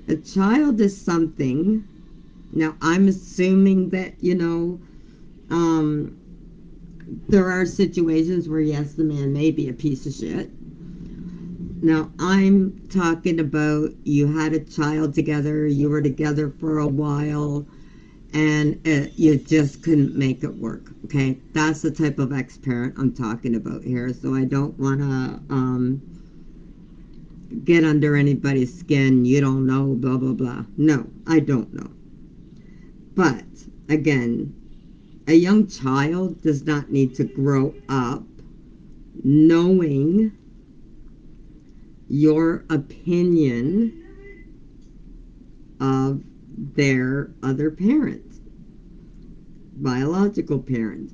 A child is something. Now, I'm assuming that, there are situations where, yes, the man may be a piece of shit. Now, I'm talking about you had a child together, you were together for a while, and you just couldn't make it work. Okay, that's the type of ex-parent I'm talking about here. So I don't want to get under anybody's skin. You don't know, blah blah blah. No, I don't know. But again, a young child does not need to grow up knowing your opinion of their other parent, biological parent.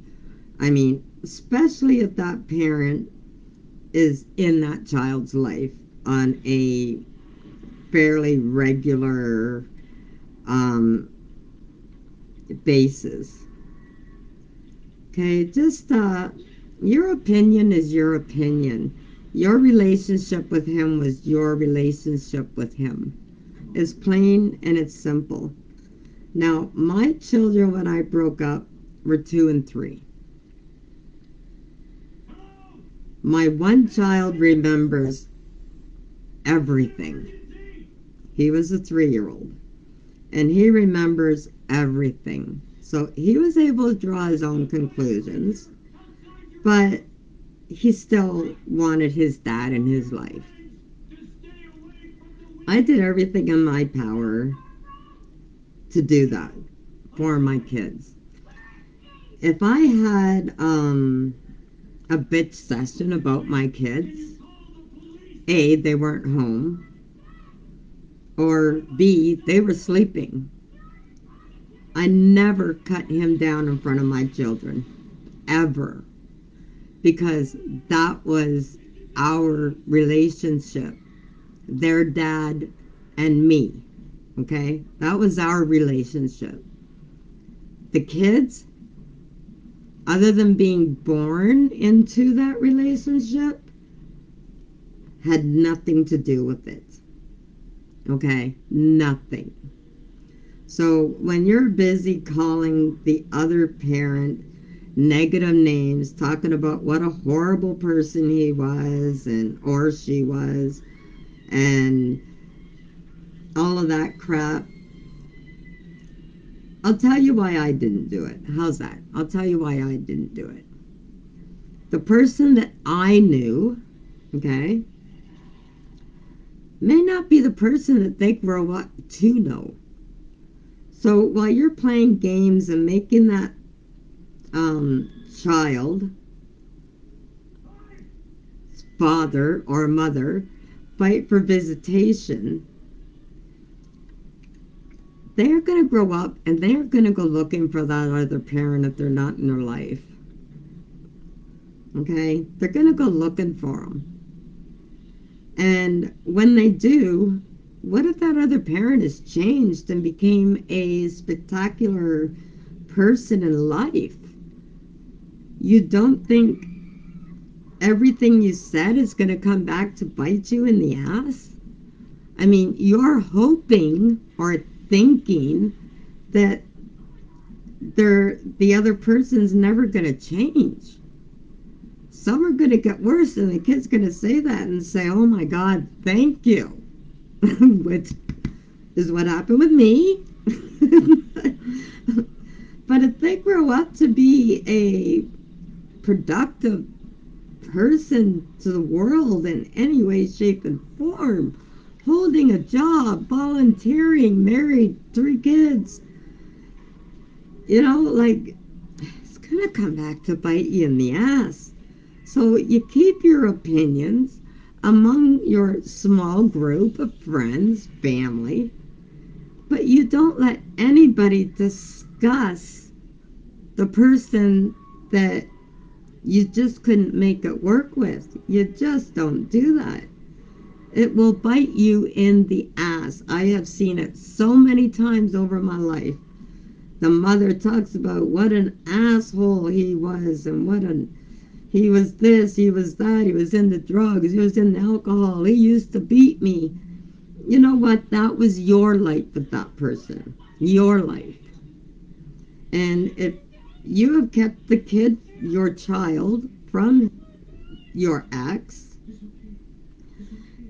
I mean, especially if that parent is in that child's life on a fairly regular basis. Okay, just your opinion is your opinion. Your relationship with him was your relationship with him. It's plain and it's simple. Now, my children, when I broke up, were 2 and 3. My one child remembers everything. He was a 3-year-old, and he remembers everything. So he was able to draw his own conclusions, but he still wanted his dad in his life. I did everything in my power to do that for my kids. If I had a bitch session about my kids, A, they weren't home, or B, they were sleeping. I never cut him down in front of my children, ever, because that was our relationship, their dad and me, okay? That was our relationship. The kids, other than being born into that relationship, had nothing to do with it. Okay? Nothing. So when you're busy calling the other parent negative names, talking about what a horrible person he was and or she was, and all of that crap, I'll tell you why I didn't do it. How's that? I'll tell you why I didn't do it. The person that I knew, okay, may not be the person that they grow up to know. So while you're playing games and making that child, father or mother, fight for visitation, they're going to grow up and they're going to go looking for that other parent if they're not in their life. Okay? They're going to go looking for them. And when they do, what if that other parent has changed and became a spectacular person in life? You don't think everything you said is going to come back to bite you in the ass? I mean, you're hoping or thinking that the other person's never going to change. Some are going to get worse, and the kid's going to say that and say, oh my God, thank you. Which is what happened with me. But if they grow up to be a productive person to the world in any way, shape, and form, holding a job, volunteering, married, 3 kids, you know, like, it's going to come back to bite you in the ass. So you keep your opinions among your small group of friends, family, but you don't let anybody discuss the person that you just couldn't make it work with. You just don't do that. It will bite you in the ass. I have seen it so many times over my life. The mother talks about what an asshole he was and he was this, he was that, he was into drugs, he was into alcohol, he used to beat me. You know what? That was your life with that person. Your life. And if you have kept the kid, your child, from your ex,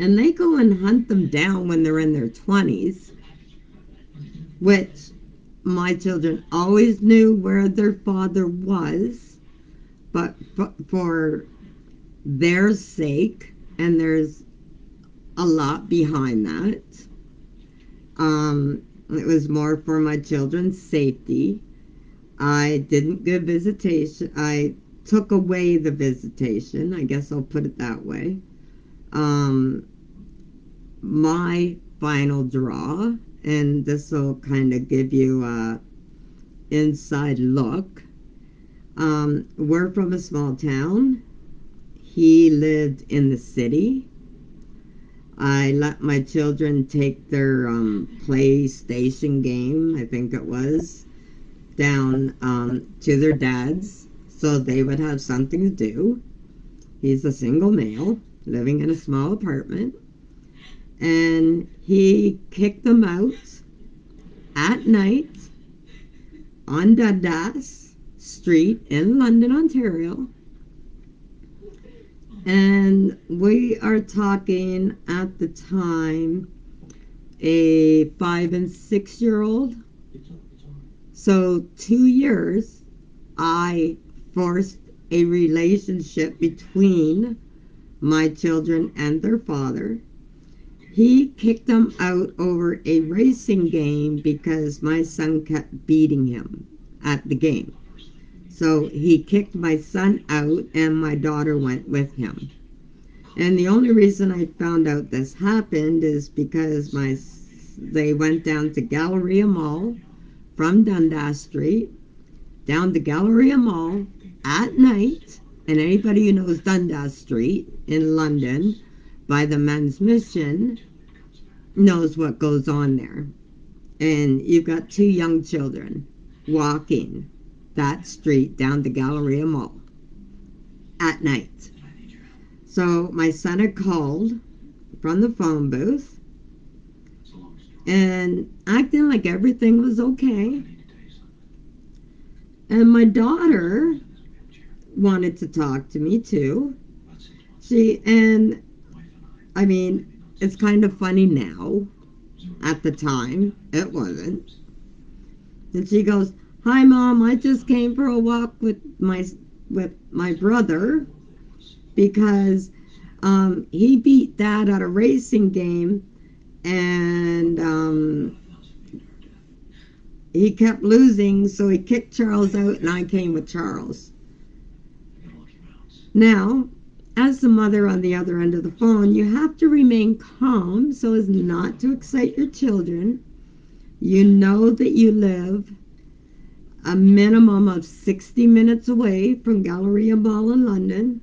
and they go and hunt them down when they're in their 20s, which my children always knew where their father was, but for their sake, and there's a lot behind that, it was more for my children's safety. I didn't give visitation. I took away the visitation. I guess I'll put it that way. My final draw, and this will kind of give you a inside look. We're from a small town. He lived in the city. I let my children take their PlayStation game, I think it was, down to their dad's so they would have something to do. He's a single male. living in a small apartment, and he kicked them out at night on Dundas Street in London, Ontario. And we are talking at the time a 5 and 6 year old. So 2 years I forced a relationship between my children and their father. He kicked them out over a racing game because my son kept beating him at the game. So he kicked my son out and my daughter went with him. And the only reason I found out this happened is because they went down to Galleria Mall from Dundas Street, down to Galleria Mall at night. And anybody who knows Dundas Street in London by the Men's Mission knows what goes on there. And you've got two young children walking that street down to Galleria Mall at night. So my son had called from the phone booth and acting like everything was okay. And my daughter wanted to talk to me too. I mean, it's kind of funny now. At the time, it wasn't. And she goes, "Hi, Mom, I just came for a walk with my brother because he beat Dad at a racing game and he kept losing, so he kicked Charles out and I came with Charles." Now, as the mother on the other end of the phone, you have to remain calm so as not to excite your children. You know that you live a minimum of 60 minutes away from Galleria Mall in London.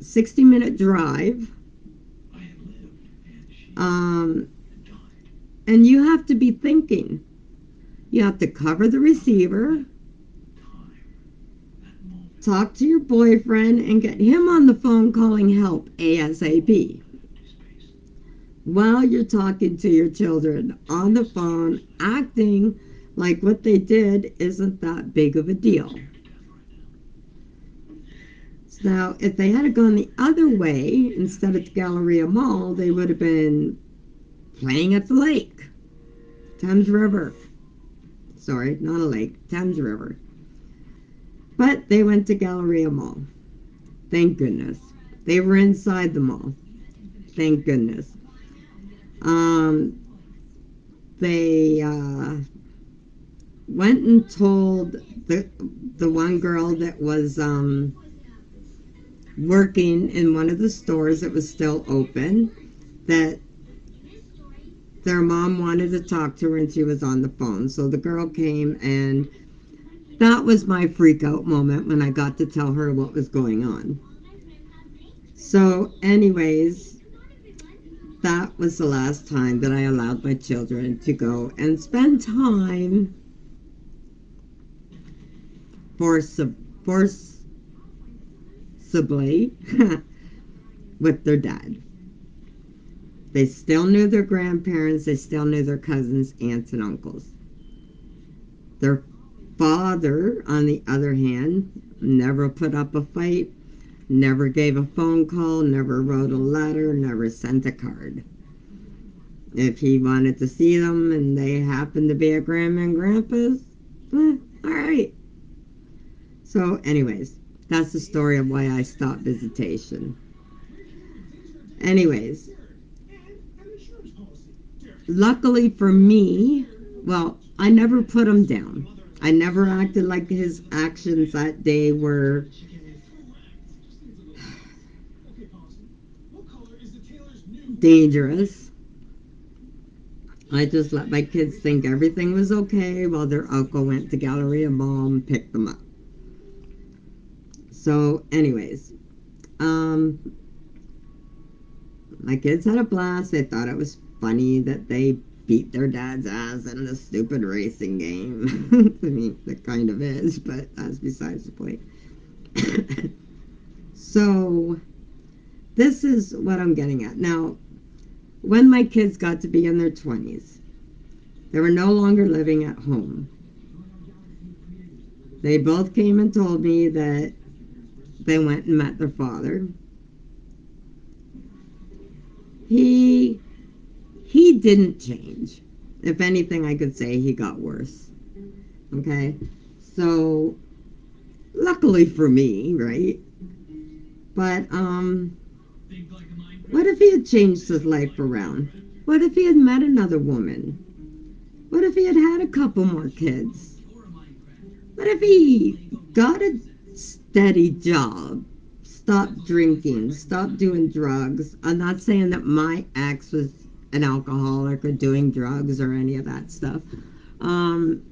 60-minute drive. And you have to be thinking. You have to cover the receiver, talk to your boyfriend, and get him on the phone calling help ASAP. While you're talking to your children on the phone, acting like what they did isn't that big of a deal. So now, if they had gone the other way, instead of the Galleria Mall, they would have been playing at the lake. Thames River. Sorry, not a lake, Thames River. But they went to Galleria Mall. Thank goodness. They were inside the mall. Thank goodness. They went and told the one girl that was working in one of the stores that was still open that their mom wanted to talk to her and she was on the phone. So the girl came, and that was my freak out moment when I got to tell her what was going on. So anyways, that was the last time that I allowed my children to go and spend time forcibly with their dad. They still knew their grandparents. They still knew their cousins, aunts, and uncles. Their father, on the other hand, never put up a fight, never gave a phone call, never wrote a letter, never sent a card. If he wanted to see them and they happened to be at Grandma and Grandpa's, all right. So anyways, that's the story of why I stopped visitation. Anyways, luckily for me, well, I never put him down. I never acted like his actions that day were dangerous. I just let my kids think everything was okay while their uncle went to Galleria Mall and picked them up. So anyways, my kids had a blast. They thought it was funny that they beat their dad's ass in the stupid racing game. I mean, it kind of is, but that's besides the point. So this is what I'm getting at. Now, when my kids got to be in their 20s, they were no longer living at home. They both came and told me that they went and met their father. He didn't change. If anything, I could say he got worse. Okay? So, luckily for me, right? But, what if he had changed his life around? What if he had met another woman? What if he had had a couple more kids? What if he got a steady job, stopped drinking, stopped doing drugs? I'm not saying that my ex was an alcoholic or doing drugs or any of that stuff.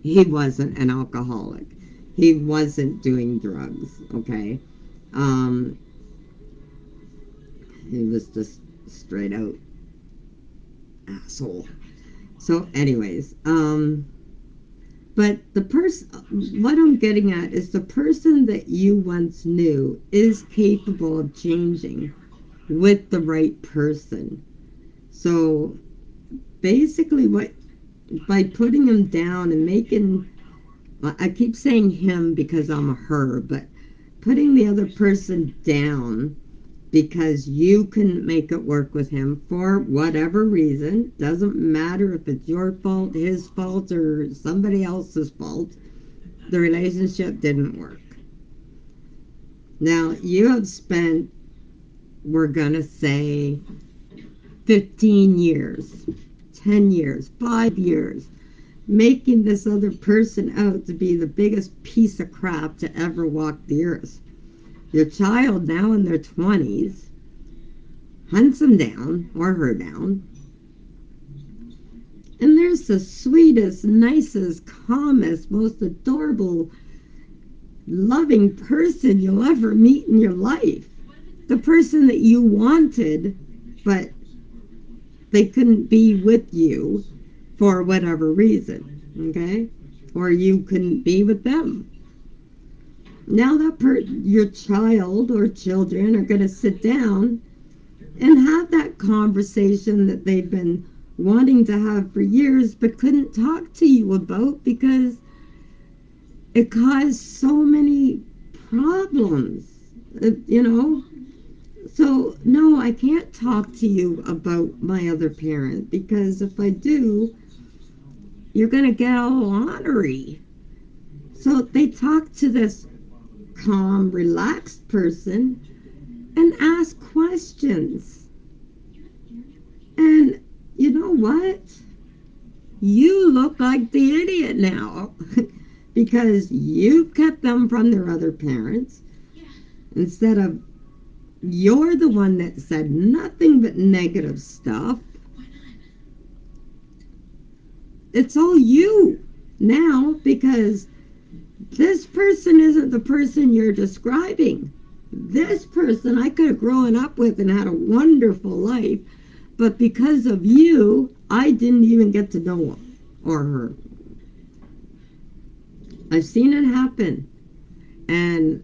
He wasn't an alcoholic. He wasn't doing drugs, okay? Um, he was just straight out asshole. So, anyways, but what I'm getting at is the person that you once knew is capable of changing with the right person. So, basically, by putting him down and making, I keep saying him because I'm a her, but putting the other person down because you couldn't make it work with him for whatever reason. Doesn't matter if it's your fault, his fault, or somebody else's fault. The relationship didn't work. Now, you have spent, we're going to say, 15 years, 10 years, 5 years, making this other person out to be the biggest piece of crap to ever walk the earth. Your child, now in their 20s, hunts him down, or her down, and there's the sweetest, nicest, calmest, most adorable, loving person you'll ever meet in your life. The person that you wanted, but they couldn't be with you for whatever reason, okay? Or you couldn't be with them. Now your child or children are going to sit down and have that conversation that they've been wanting to have for years but couldn't talk to you about because it caused so many problems, you know? So, no, I can't talk to you about my other parent because if I do, you're going to get all ornery. So they talk to this calm, relaxed person and ask questions. And you know what? You look like the idiot now because you kept them from their other parents instead of you're the one that said nothing but negative stuff. It's all you now because this person isn't the person you're describing. This person I could have grown up with and had a wonderful life, but because of you, I didn't even get to know him or her. I've seen it happen. And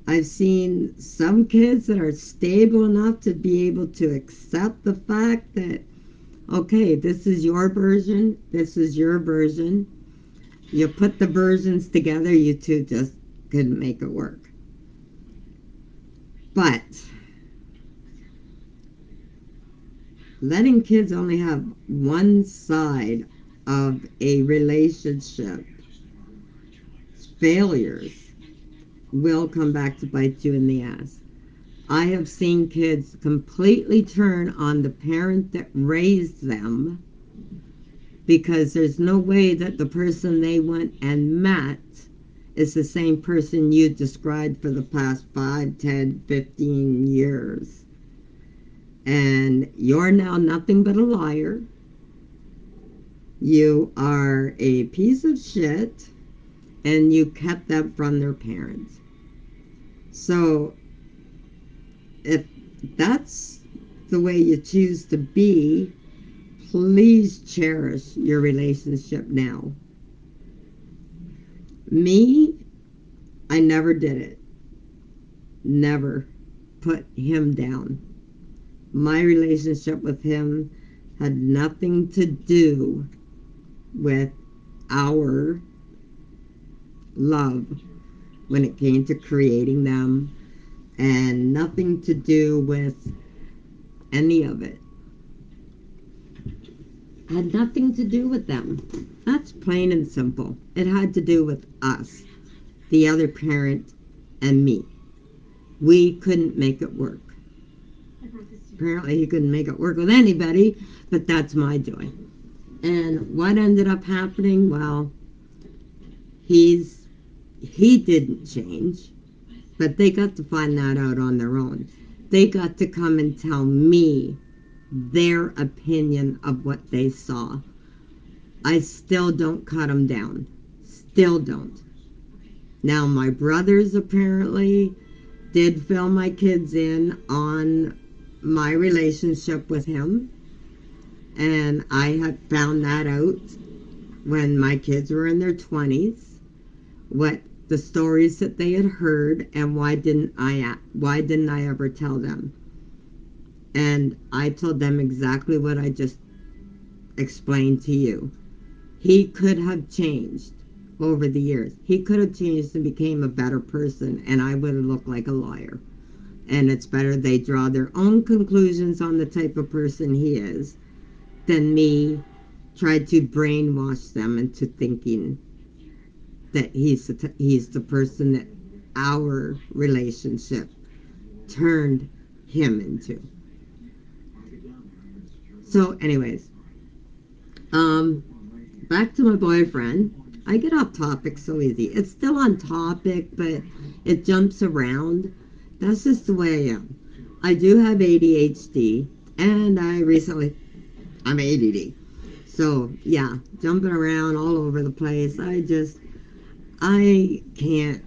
I've seen some kids that are stable enough to be able to accept the fact that, okay, this is your version, this is your version. You put the versions together, you two just couldn't make it work. But letting kids only have one side of a relationship failures will come back to bite you in the ass. I have seen kids completely turn on the parent that raised them because there's no way that the person they went and met is the same person you described for the past 5, 10, 15 years. And you're now nothing but a liar. You are a piece of shit, and you kept that from their parents. So, if that's the way you choose to be, please cherish your relationship now. Me, I never did it. Never put him down. my relationship with him had nothing to do with our love when it came to creating them, and nothing to do with any of it. Had nothing to do with them. That's plain and simple. It had to do with us, the other parent, and me. We couldn't make it work. Apparently he couldn't make it work with anybody, but that's my joy. And what ended up happening? Well, he didn't change, but they got to find that out on their own. They got to come and tell me their opinion of what they saw. I still don't cut them down. Still don't. Now, my brothers apparently did fill my kids in on my relationship with him, and I had found that out when my kids were in their 20s, what the stories that they had heard, and why didn't I ever tell them? And I told them exactly what I just explained to you. He could have changed over the years. He could have changed and became a better person, and I would have looked like a liar. And it's better they draw their own conclusions on the type of person he is than me try to brainwash them into thinking that he's the person that our relationship turned him into. So anyways, back to my boyfriend. I get off topic so easy. It's still on topic, but it jumps around. That's just the way I am. I do have ADHD, and I'm ADD. So, yeah, jumping around all over the place. I can't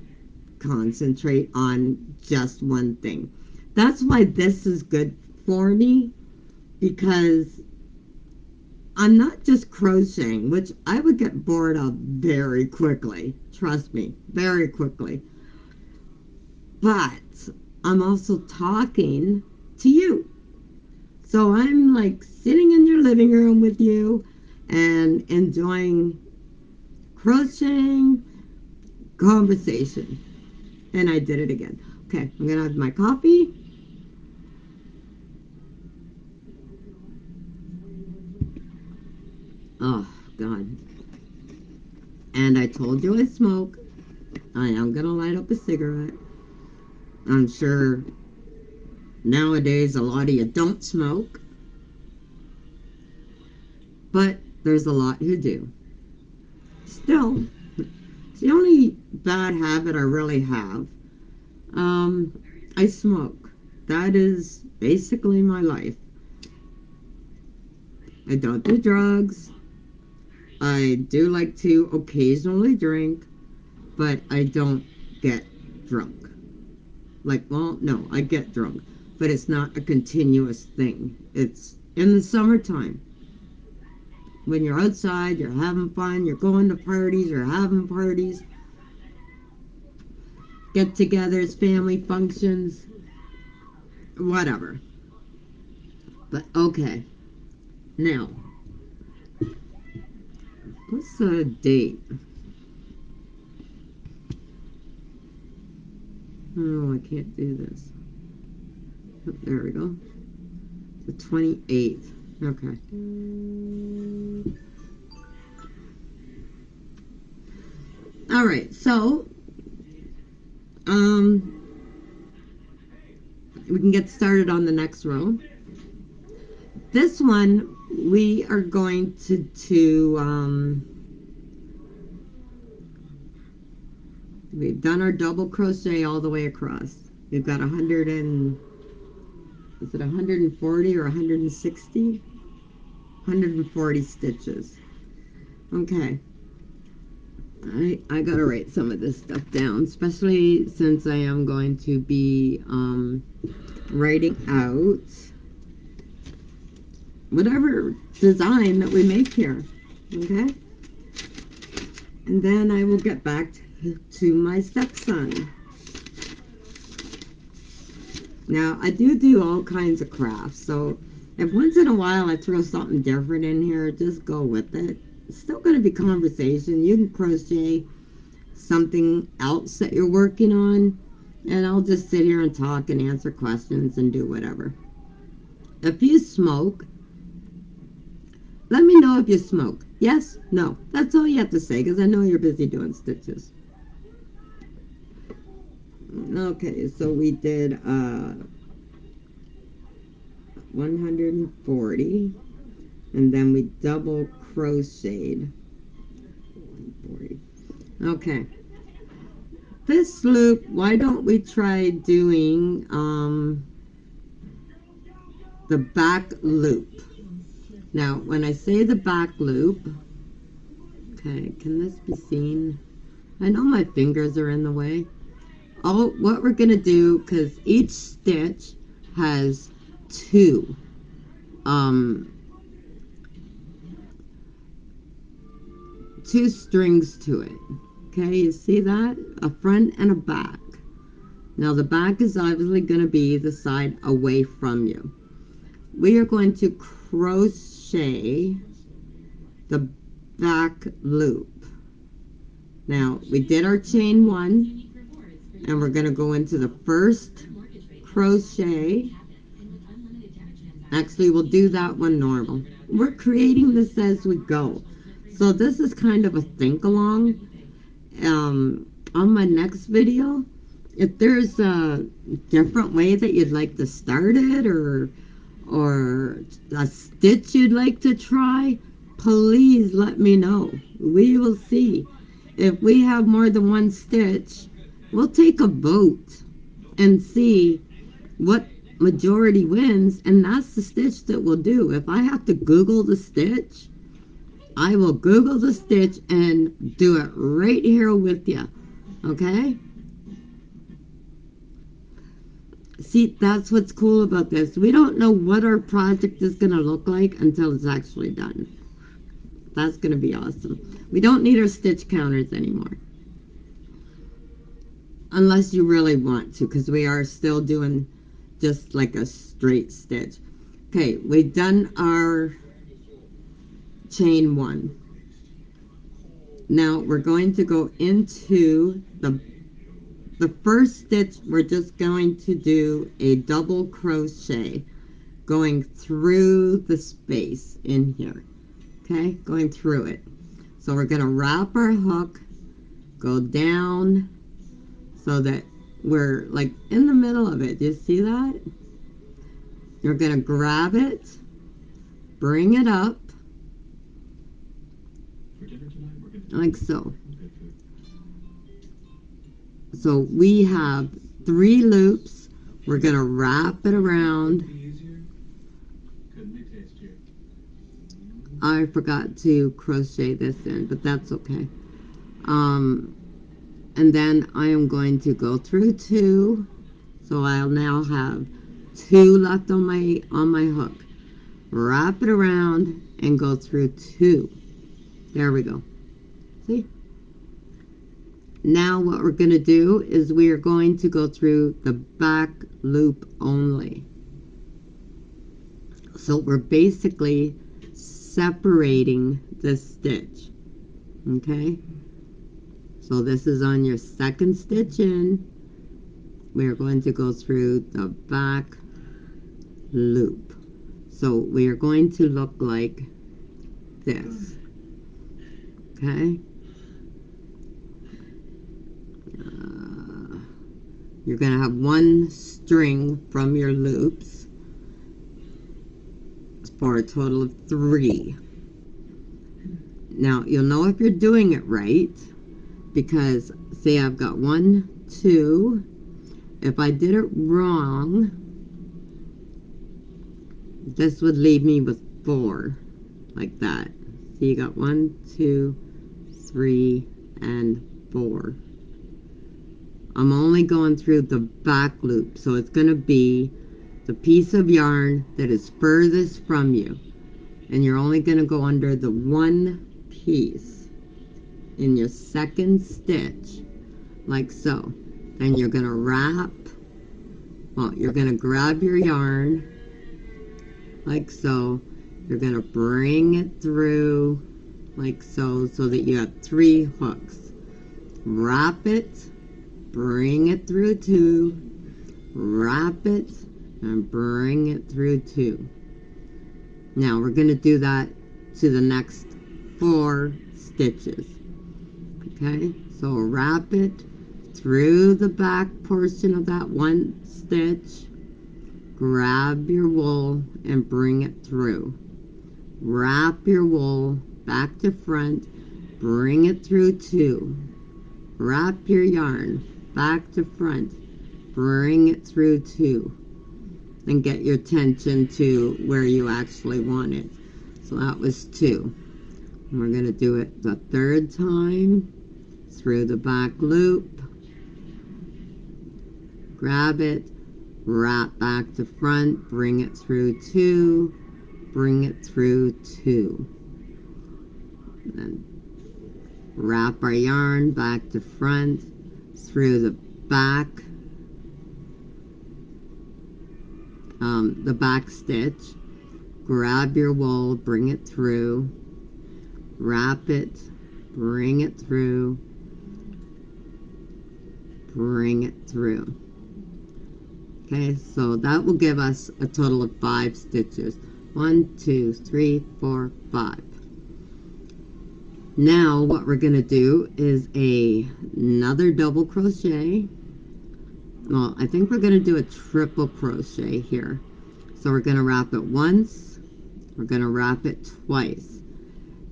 concentrate on just one thing. That's why this is good for me, because I'm not just crocheting, which I would get bored of very quickly. Trust me, very quickly. But I'm also talking to you. So I'm like sitting in your living room with you and enjoying crocheting conversation. And I did it again. Okay, I'm going to have my coffee. Oh, God. And I told you I smoke. I am going to light up a cigarette. I'm sure nowadays a lot of you don't smoke. But there's a lot who do. Still, it's the only bad habit I really have. I smoke. That is basically my life. I don't do drugs. I do like to occasionally drink, but I don't get drunk. No, I get drunk, but it's not a continuous thing. It's in the summertime. When you're outside, you're having fun, you're going to parties, you're having parties, get-togethers, family functions, whatever. But okay, now, what's the date? Oh, I can't do this. Oh, there we go. The 28th. Okay. Alright, so we can get started on the next row. This one we are going to we've done our double crochet all the way across. We've got 140 or 160? 140 stitches. Okay. I gotta write some of this stuff down, especially since I am going to be writing out whatever design that we make here. Okay? And then I will get back to my stepson. Now, I do all kinds of crafts, so if once in a while I throw something different in here, just go with it. It's still going to be conversation. You can crochet something else that you're working on, and I'll just sit here and talk and answer questions and do whatever. If you smoke, let me know if you smoke. Yes? No. That's all you have to say, because I know you're busy doing stitches. Okay, so we did 140, and then we double crocheted 140. Okay, this loop, why don't we try doing the back loop? Now, when I say the back loop, okay, can this be seen? I know my fingers are in the way. Oh, what we're going to do, because each stitch has two strings to it. Okay, you see that? A front and a back. Now the back is obviously going to be the side away from you. We are going to crochet the back loop. Now we did our chain one, and we're going to go into the first crochet. Actually, we'll do that one normal. We're creating this as we go. So this is kind of a think along. On my next video, if there's a different way that you'd like to start it, or a stitch you'd like to try, please let me know. We will see. If we have more than one stitch, we'll take a vote and see what majority wins, and that's the stitch that we'll do. If I have to Google the stitch, I will Google the stitch and do it right here with you. Okay? See, that's what's cool about this. We don't know what our project is going to look like until it's actually done. That's going to be awesome. We don't need our stitch counters anymore. Unless you really want to, because we are still doing just like a straight stitch. Okay, we've done our chain one. Now we're going to go into the first stitch. We're just going to do a double crochet going through the space in here. Okay, going through it. So we're going to wrap our hook, go down so that we're like in the middle of it. Do you see that? You're going to grab it, bring it up like so. So we have 3 loops. We're going to wrap it around. I forgot to crochet this in, but that's okay. And then I am going to go through 2. So I'll now have 2 left on my hook. Wrap it around and go through 2. There we go. See? Now what we're going to do is we are going to go through the back loop only. So we're basically separating the stitch. Okay? So this is on your second stitch in. We're going to go through the back loop. So we are going to look like this. Okay? You're going to have 1 string from your loops for a total of 3. Now, you'll know if you're doing it right, because, say I've got 1, 2. If I did it wrong, this would leave me with 4, like that. So you got 1, 2, 3, and 4. I'm only going through the back loop, so it's going to be the piece of yarn that is furthest from you. And you're only going to go under the 1 piece in your second stitch, like so. Then you're going to wrap Well, you're going to grab your yarn like so. You're going to bring it through like so, so that you have 3 hooks. Wrap it, bring it through 2, wrap it, and bring it through 2. Now we're going to do that to the next 4 stitches. Okay, so wrap it through the back portion of that 1 stitch, grab your wool and bring it through. Wrap your wool back to front, bring it through 2. Wrap your yarn back to front, bring it through 2. And get your tension to where you actually want it. So that was 2. And we're going to do it the 3rd time. Through the back loop, grab it, wrap back to front, bring it through 2, bring it through 2. And then wrap our yarn back to front, through the back stitch, grab your wool, bring it through, wrap it, bring it through, bring it through. Okay, so that will give us a total of 5 stitches. 1, 2, 3, 4, 5. Now what we're going to do is another double crochet. Well, I think we're going to do a triple crochet here. So we're going to wrap it once, we're going to wrap it twice.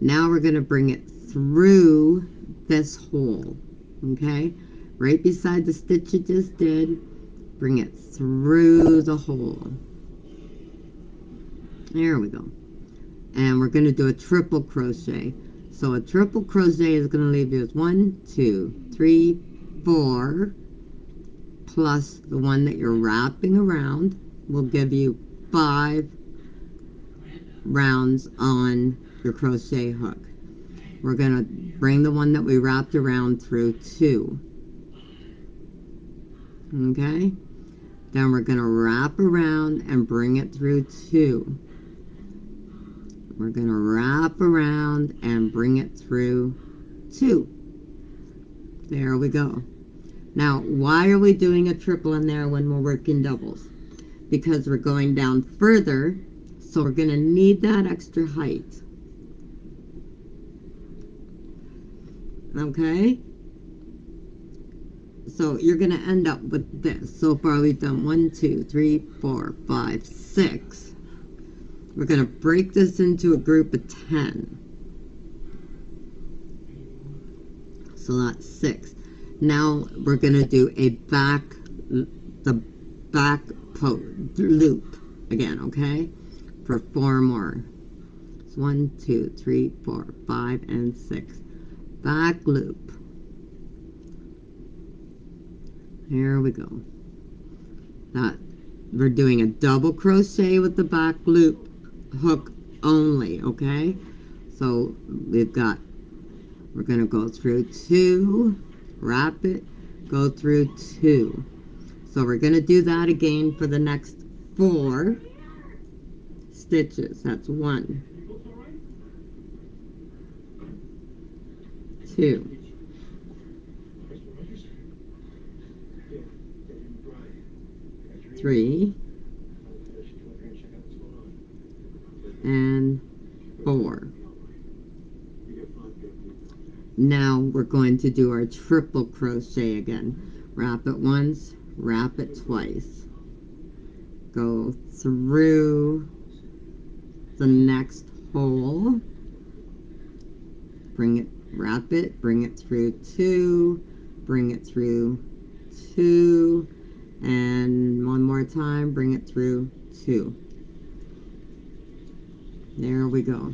Now we're going to bring it through this hole, okay? Right beside the stitch you just did, bring it through the hole. There we go. And we're going to do a triple crochet. So a triple crochet is going to leave you with 1, 2, 3, 4, plus the one that you're wrapping around will give you 5 rounds on your crochet hook. We're going to bring the one that we wrapped around through 2. Okay? Then we're going to wrap around and bring it through 2. We're going to wrap around and bring it through 2. There we go. Now, why are we doing a triple in there when we're working doubles? Because we're going down further, so we're going to need that extra height. Okay? So you're going to end up with this. So far we've done 1, 2, 3, 4, 5, 6. We're going to break this into a group of 10. So that's 6. Now we're going to do the back loop again, okay? For 4 more. So 1, 2, 3, 4, 5, and 6. Back loop. Here we go. That we're doing a double crochet with the back loop hook only, okay? So we're going to go through 2, wrap it, go through 2. So we're going to do that again for the next 4 stitches. That's 1, 2, 3, and 4. Now we're going to do our triple crochet again. Wrap it once, wrap it twice. Go through the next hole. Bring it, wrap it, bring it through 2, bring it through 2, and one more time, bring it through 2. There we go.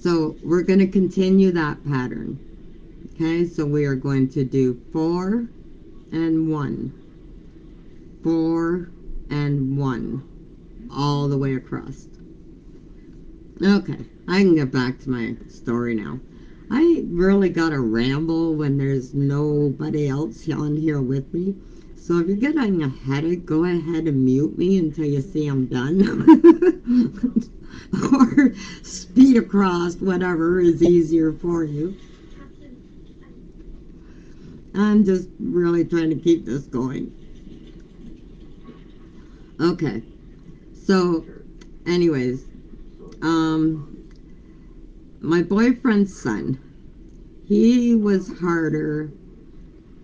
So we're going to continue that pattern. Okay, so we are going to do 4 and 1, 4 and 1, all the way across. Okay, I can get back to my story now. I really gotta ramble when there's nobody else on here with me. So if you're getting a headache, go ahead and mute me until you see I'm done. Or speed across, whatever is easier for you. I'm just really trying to keep this going. Okay. So, anyways, my boyfriend's son, he was harder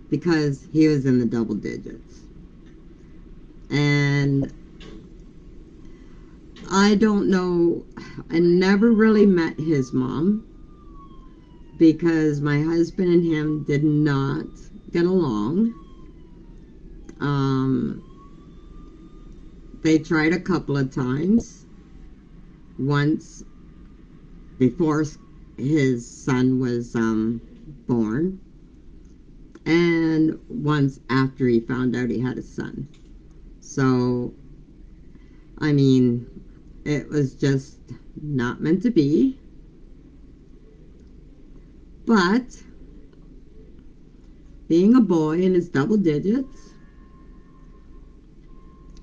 because he was in the double digits. And I don't know, I never really met his mom because my husband and him did not get along. They tried a couple of times. Once before his son was born, and once after he found out he had a son. So, I mean, it was just not meant to be. But being a boy in his double digits,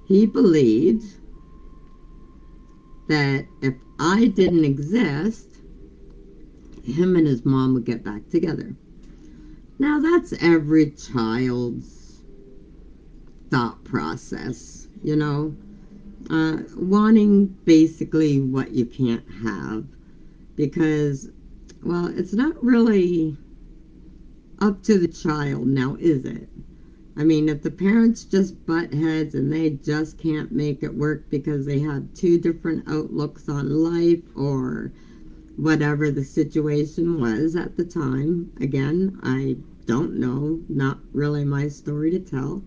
he believed that if I didn't exist, him and his mom would get back together. Now, that's every child's thought process, you know, wanting basically what you can't have, because, well, it's not really up to the child now, is it? I mean, if the parents just butt heads and they just can't make it work because they have two different outlooks on life or whatever the situation was at the time. Again, I don't know, not really my story to tell.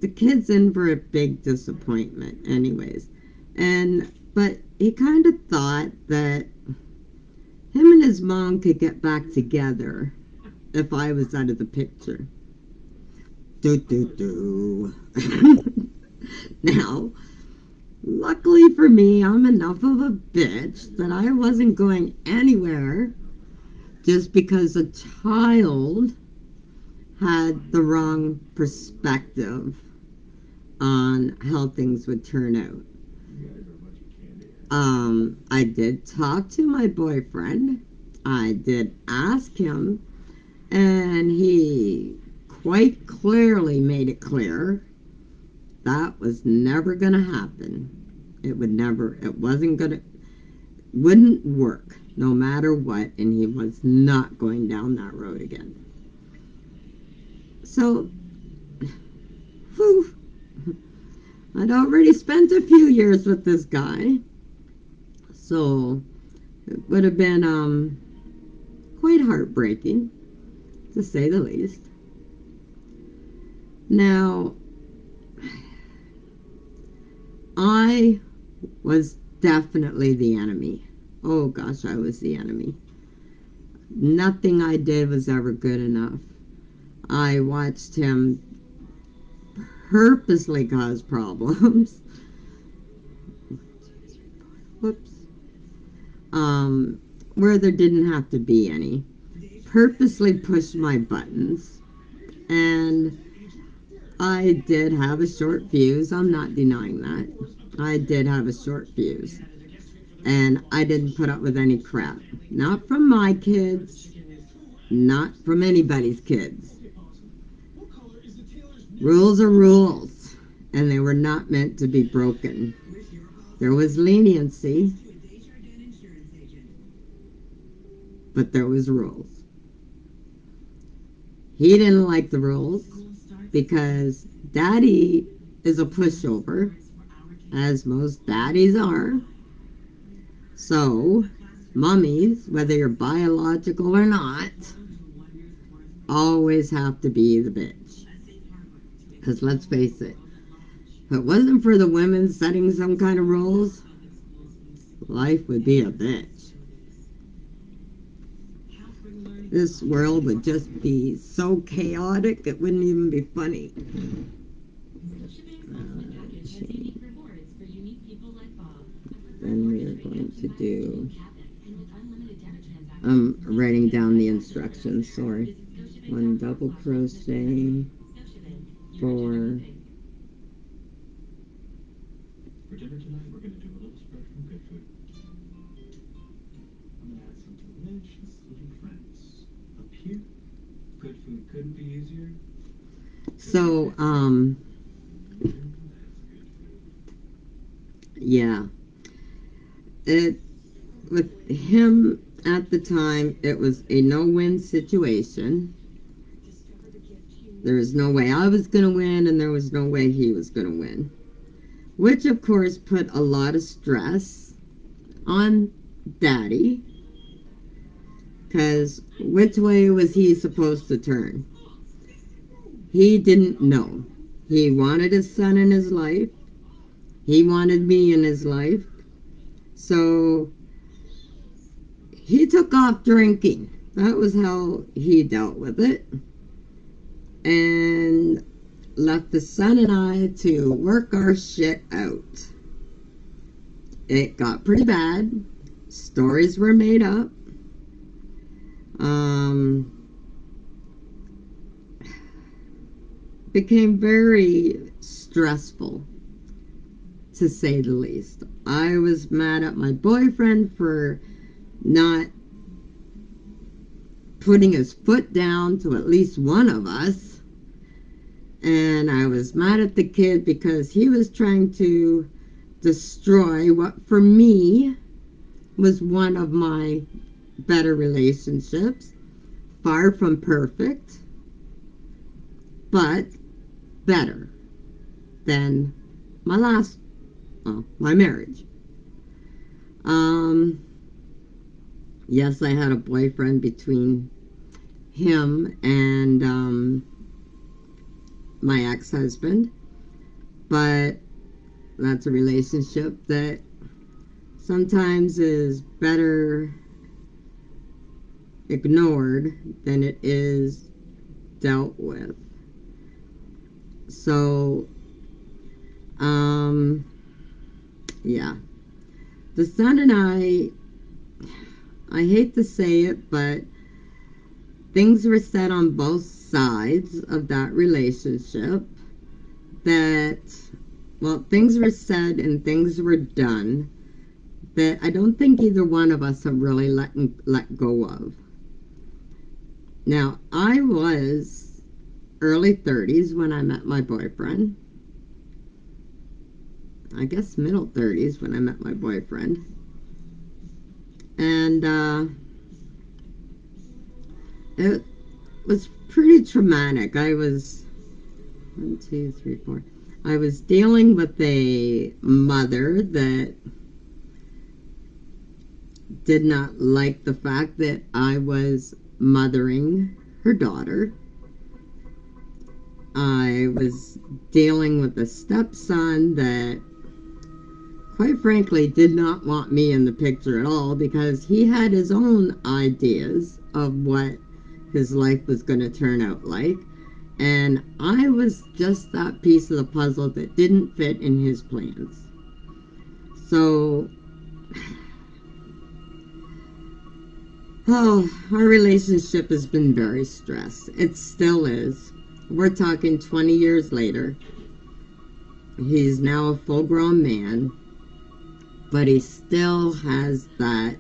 The kid's in for a big disappointment anyways. But he kind of thought that him and his mom could get back together if I was out of the picture. Now, luckily for me, I'm enough of a bitch that I wasn't going anywhere just because a child had the wrong perspective on how things would turn out. I did talk to my boyfriend. I did ask him, and he quite clearly made it clear that was never going to happen. It wouldn't work no matter what, and he was not going down that road again. So, whew, I'd already spent a few years with this guy, so it would have been quite heartbreaking, to say the least. Now, I was definitely the enemy. Oh gosh, I was the enemy. Nothing I did was ever good enough. I watched him purposely cause problems. Whoops. Where there didn't have to be any. Purposely pushed my buttons. And I did have a short fuse. I'm not denying that. I did have a short fuse. And I didn't put up with any crap. Not from my kids. Not from anybody's kids. Rules are rules. And they were not meant to be broken. There was leniency. But there was rules. He didn't like the rules because daddy is a pushover, as most daddies are. So, mummies, whether you're biological or not, always have to be the bitch. Because let's face it, if it wasn't for the women setting some kind of rules, life would be a bitch. This world would just be so chaotic, it wouldn't even be funny. then we are going to do, I'm writing down the instructions, sorry. One double crochet, 4, For dinner tonight, we're going to do a little spread from good food. I'm going to add some delicious little friends. Up here, good food couldn't be easier. So, That's good food. yeah. It, with him at the time, it was a no-win situation. There was no way I was going to win, and there was no way he was going to win. Which, of course, put a lot of stress on Daddy. Because which way was he supposed to turn? He didn't know. He wanted his son in his life. He wanted me in his life. So he took off drinking. That was how he dealt with it. And left the son and I to work our shit out. It got pretty bad. Stories were made up. Became very stressful, to say the least. I was mad at my boyfriend for not putting his foot down to at least one of us. And I was mad at the kid because he was trying to destroy what for me was one of my better relationships. Far from perfect, but better than my last, my marriage. Yes, I had a boyfriend between him and my ex-husband, but that's a relationship that sometimes is better ignored than it is dealt with. So, yeah. The son and I hate to say it, but things were said on both sides of that relationship that, well, things were said and things were done that I don't think either one of us have really let go of. Now, I was early 30s when I met my boyfriend. I guess middle 30s when I met my boyfriend. And it was pretty traumatic. I was 1, 2, 3, 4. I was dealing with a mother that did not like the fact that I was mothering her daughter. I was dealing with a stepson that, quite frankly, did not want me in the picture at all because he had his own ideas of what his life was going to turn out like. And I was just that piece of the puzzle that didn't fit in his plans. So, oh, our relationship has been very stressed. It still is. We're talking 20 years later. He's now a full-grown man, but he still has that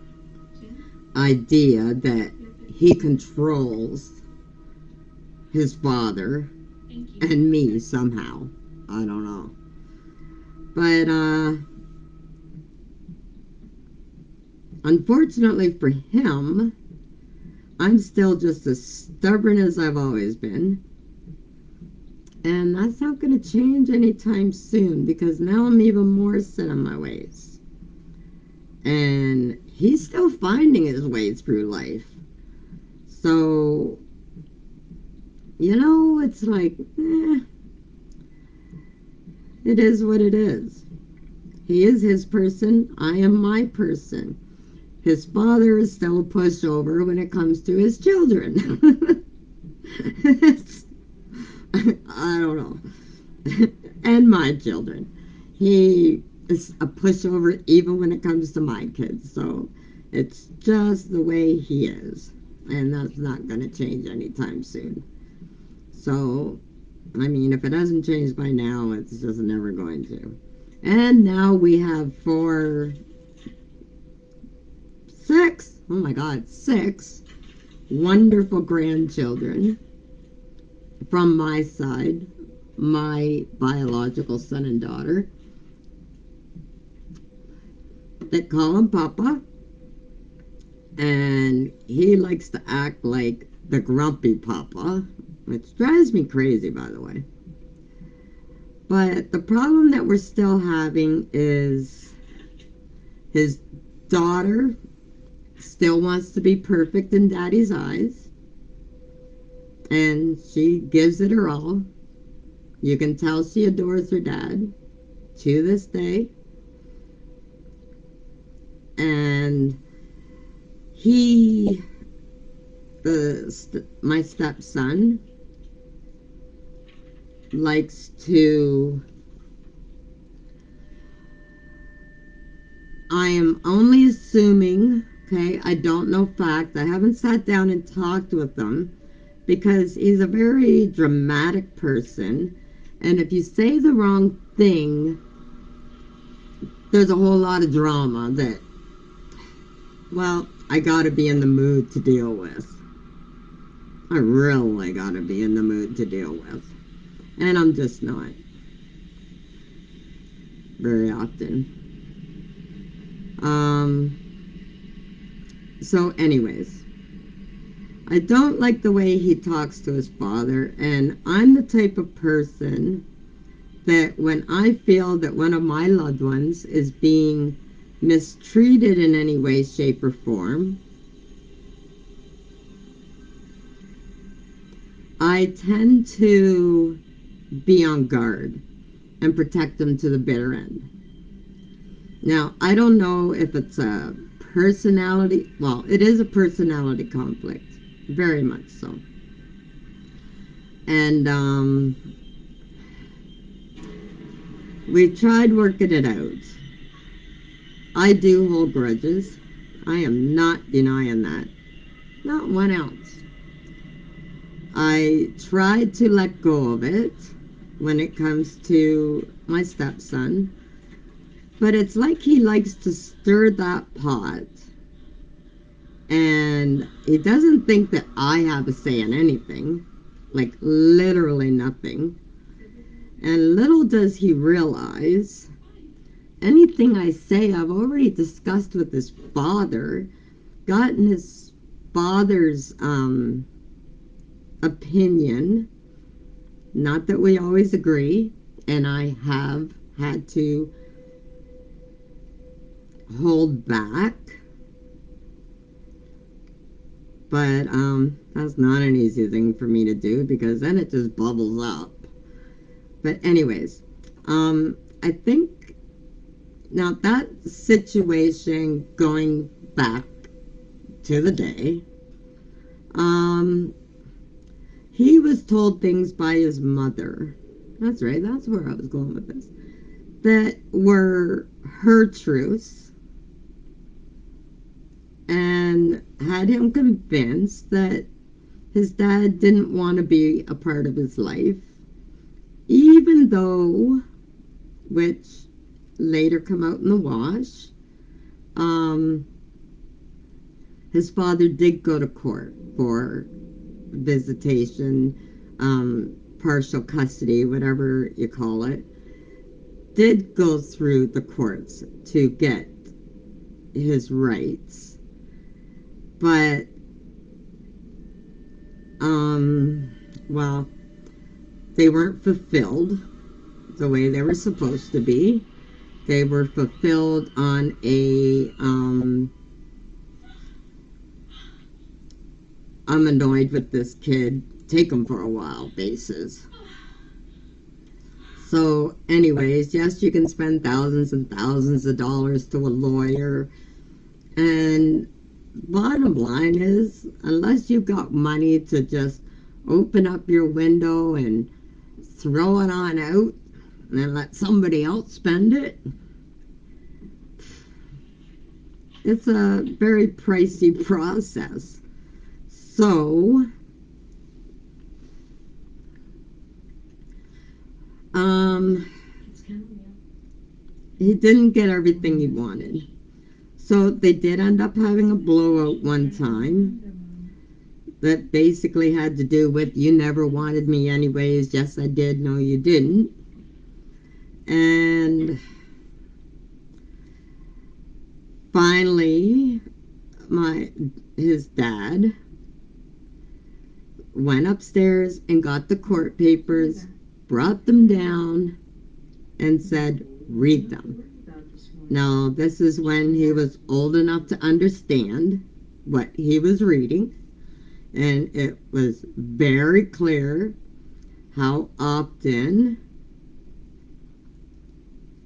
idea that he controls his father and me somehow. I don't know. But, unfortunately for him, I'm still just as stubborn as I've always been. And that's not going to change anytime soon because now I'm even more set in my ways. And he's still finding his way through life. So, it's like, it is what it is. He is his person. I am my person. His father is still a pushover when it comes to his children. I don't know. And my children. He is a pushover even when it comes to my kids. So it's just the way he is. And that's not going to change anytime soon. So, I mean, if it hasn't changed by now, it's just never going to. And now we have six, oh my God, six wonderful grandchildren from my side, my biological son and daughter, that call him Papa. And he likes to act like the grumpy Papa, which drives me crazy, by the way. But the problem that we're still having is his daughter still wants to be perfect in daddy's eyes, and she gives it her all. You can tell she adores her dad to this day. And he, my stepson, likes to, I am only assuming, okay, I don't know fact, I haven't sat down and talked with him, because he's a very dramatic person, and if you say the wrong thing, there's a whole lot of drama that, well, I gotta be in the mood to deal with. I really gotta be in the mood to deal with. And I'm just not. Very often. So anyways, I don't like the way he talks to his father, and I'm the type of person that when I feel that one of my loved ones is being mistreated in any way, shape, or form, I tend to be on guard and protect them to the bitter end. Now, I don't know if it's a personality, well, it is a personality conflict, very much so. And we tried working it out. I do hold grudges. I am not denying that. Not 1 ounce. I tried to let go of it when it comes to my stepson, but it's like he likes to stir that pot, and he doesn't think that I have a say in anything, like literally nothing. And little does he realize, anything I say I've already discussed with his father, gotten his father's opinion. Not that we always agree, and I have had to hold back, but that's not an easy thing for me to do, because then it just bubbles up. But anyways, I think now that situation, going back to the day, he was told things by his mother. That's right, that's where I was going with this. That were her truths, and had him convinced that his dad didn't want to be a part of his life, even though, which later come out in the wash, his father did go to court for visitation, partial custody, whatever you call it, did go through the courts to get his rights. But, well, they weren't fulfilled the way they were supposed to be. They were fulfilled on a, I'm annoyed with this kid, take him for a while basis. So anyways, yes, you can spend thousands and thousands of dollars to a lawyer, and bottom line is, unless you've got money to just open up your window and throw it on out and let somebody else spend it, it's a very pricey process. So, um, he didn't get everything he wanted. So they did end up having a blowout one time that basically had to do with you never wanted me anyways. Yes, I did. No, you didn't. And finally, my his dad went upstairs and got the court papers, brought them down, and said, "Read them." Now, this is when he was old enough to understand what he was reading, and it was very clear how often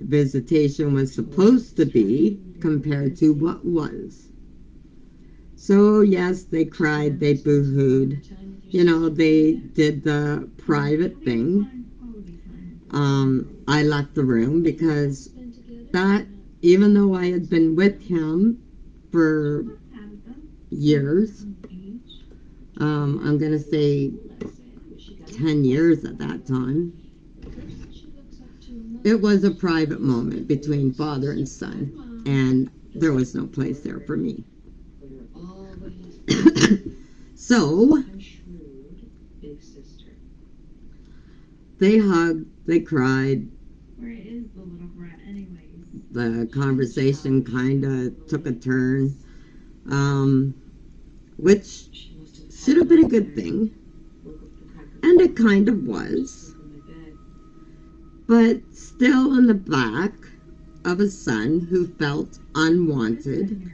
visitation was supposed to be compared to what was. So, yes, they cried, they boo hooed. You know, they did the private thing. I left the room because that, even though I had been with him for years, I'm going to say 10 years at that time, it was a private moment between father and son, and there was no place there for me. So they hugged, they cried. The conversation kind of took a turn, which should have been a good thing, and it kind of was. But still in the back of a son who felt unwanted,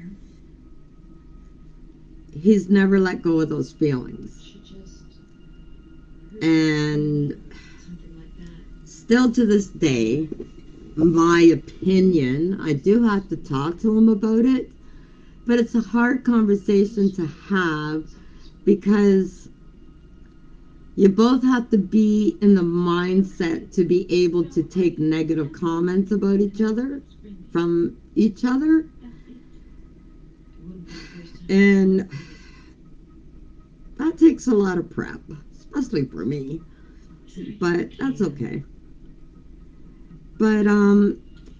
he's never let go of those feelings. And still to this day, my opinion, I do have to talk to him about it, but it's a hard conversation to have because you both have to be in the mindset to be able to take negative comments about each other from each other. And that takes a lot of prep, especially for me. But that's okay. But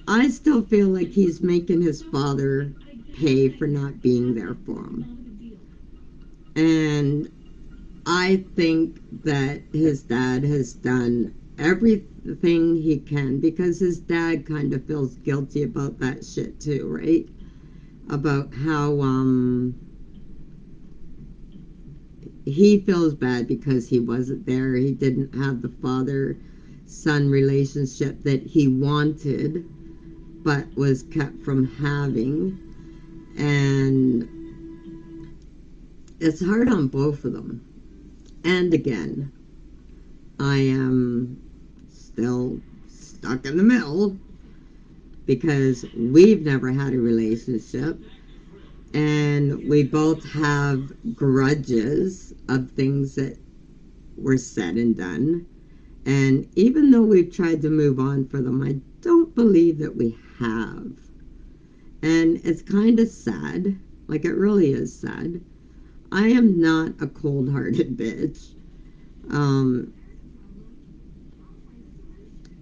I still feel like he's making his father pay for not being there for him. And I think that his dad has done everything he can because his dad kind of feels guilty about that shit too, right? About how he feels bad because he wasn't there. He didn't have the father son relationship that he wanted but was kept from having. And it's hard on both of them. And again, I am still stuck in the middle because we've never had a relationship and we both have grudges of things that were said and done. And even though we've tried to move on for them, I don't believe that we have. And it's kind of sad. Like, it really is sad. I am not a cold-hearted bitch.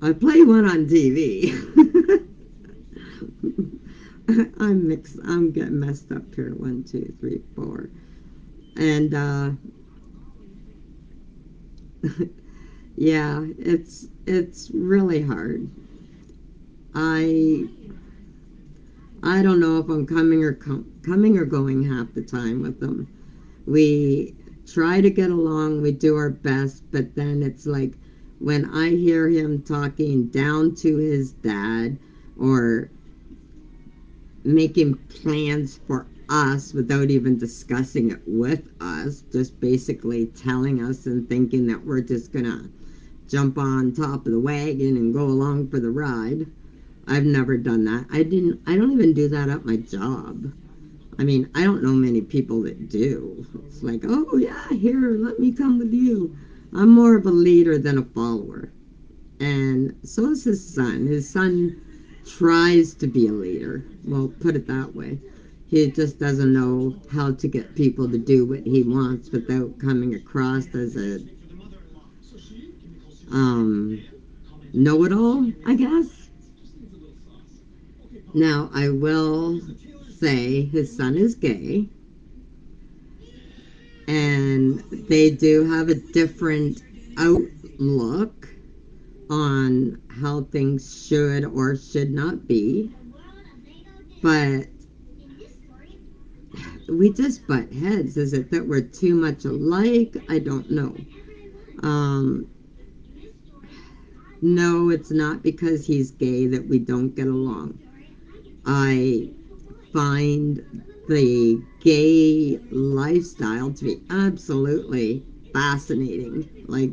I play one on TV. I'm mixed. I'm getting messed up here. 1, 2, 3, 4. And, yeah, it's really hard. I I don't know if I'm coming or going half the time with them. We try to get along, we do our best, but then it's like when I hear him talking down to his dad or making plans for us without even discussing it with us, just basically telling us and thinking that we're just gonna jump on top of the wagon and go along for the ride. I've never done that. I don't even do that at my job. I mean, I don't know many people that do. It's like, oh yeah, here, let me come with you. I'm more of a leader than a follower. And so is his son. His son tries to be a leader. Well, put it that way. He just doesn't know how to get people to do what he wants without coming across as a um, know-it-all, I guess. Now, I will say his son is gay, and they do have a different outlook on how things should or should not be. But we just butt heads. Is it that we're too much alike? I don't know. Um, no, it's not because he's gay that we don't get along. I find the gay lifestyle to be absolutely fascinating. Like,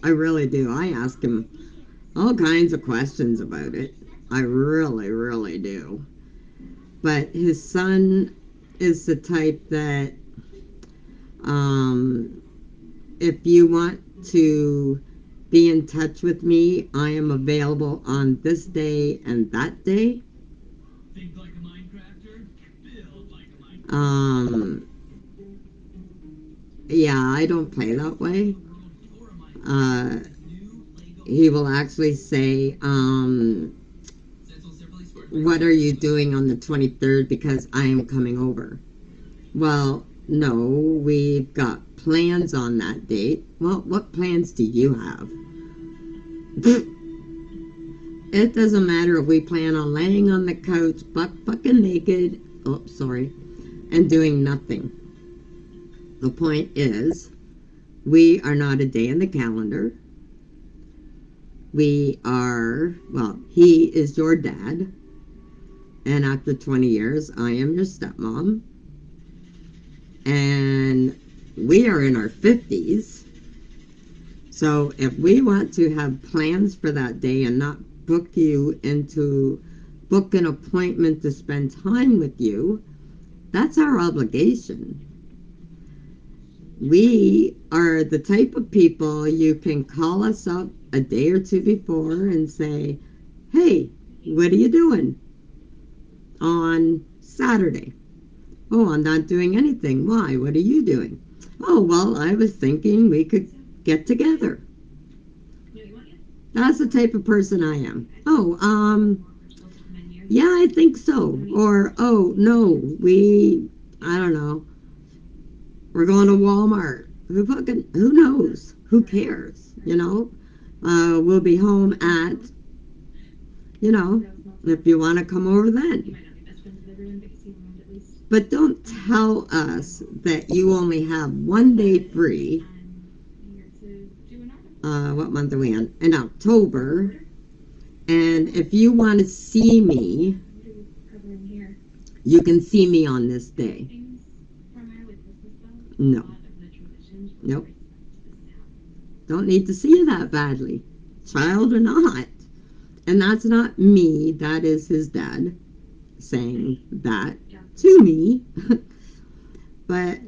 I really do. I ask him all kinds of questions about it. I really, really do. But his son is the type that, um, if you want to be in touch with me, I am available on this day and that day. Um, yeah, I don't play that way. Uh, he will actually say, what are you doing on the 23rd? Because I am coming over. Well, no, we've got plans on that date. Well, what plans do you have? It doesn't matter if we plan on laying on the couch, buck fucking naked, oh, sorry, and doing nothing. The point is, we are not a day in the calendar. We are, well, he is your dad. And after 20 years, I am your stepmom. And we are in our 50s. So if we want to have plans for that day and not book an appointment to spend time with you, that's our obligation. We are the type of people you can call us up a day or two before and say, hey, what are you doing on Saturday? Oh, I'm not doing anything. Why? What are you doing? Oh, well, I was thinking we could get together. That's the type of person I am. Oh, yeah, I think so. Or, oh, no, I don't know, we're going to Walmart. Who knows? Who cares? We'll be home at, you know, if you want to come over then. But don't tell us that you only have one day free. What month are we in? In October. And if you want to see me, you can see me on this day. No. Nope. Don't need to see you that badly, child or not. And that's not me, that is his dad saying that to me. But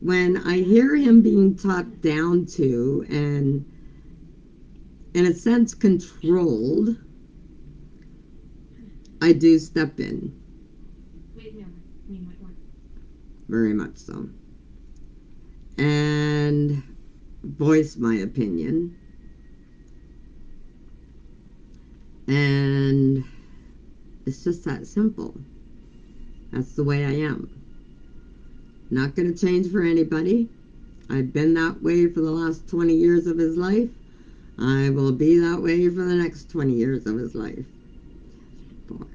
when I hear him being talked down to and, in a sense, controlled, I do step in. Very much so. And voice my opinion. And it's just that simple. That's the way I am. Not going to change for anybody. I've been that way for the last 20 years of his life. I will be that way for the next 20 years of his life. Boy.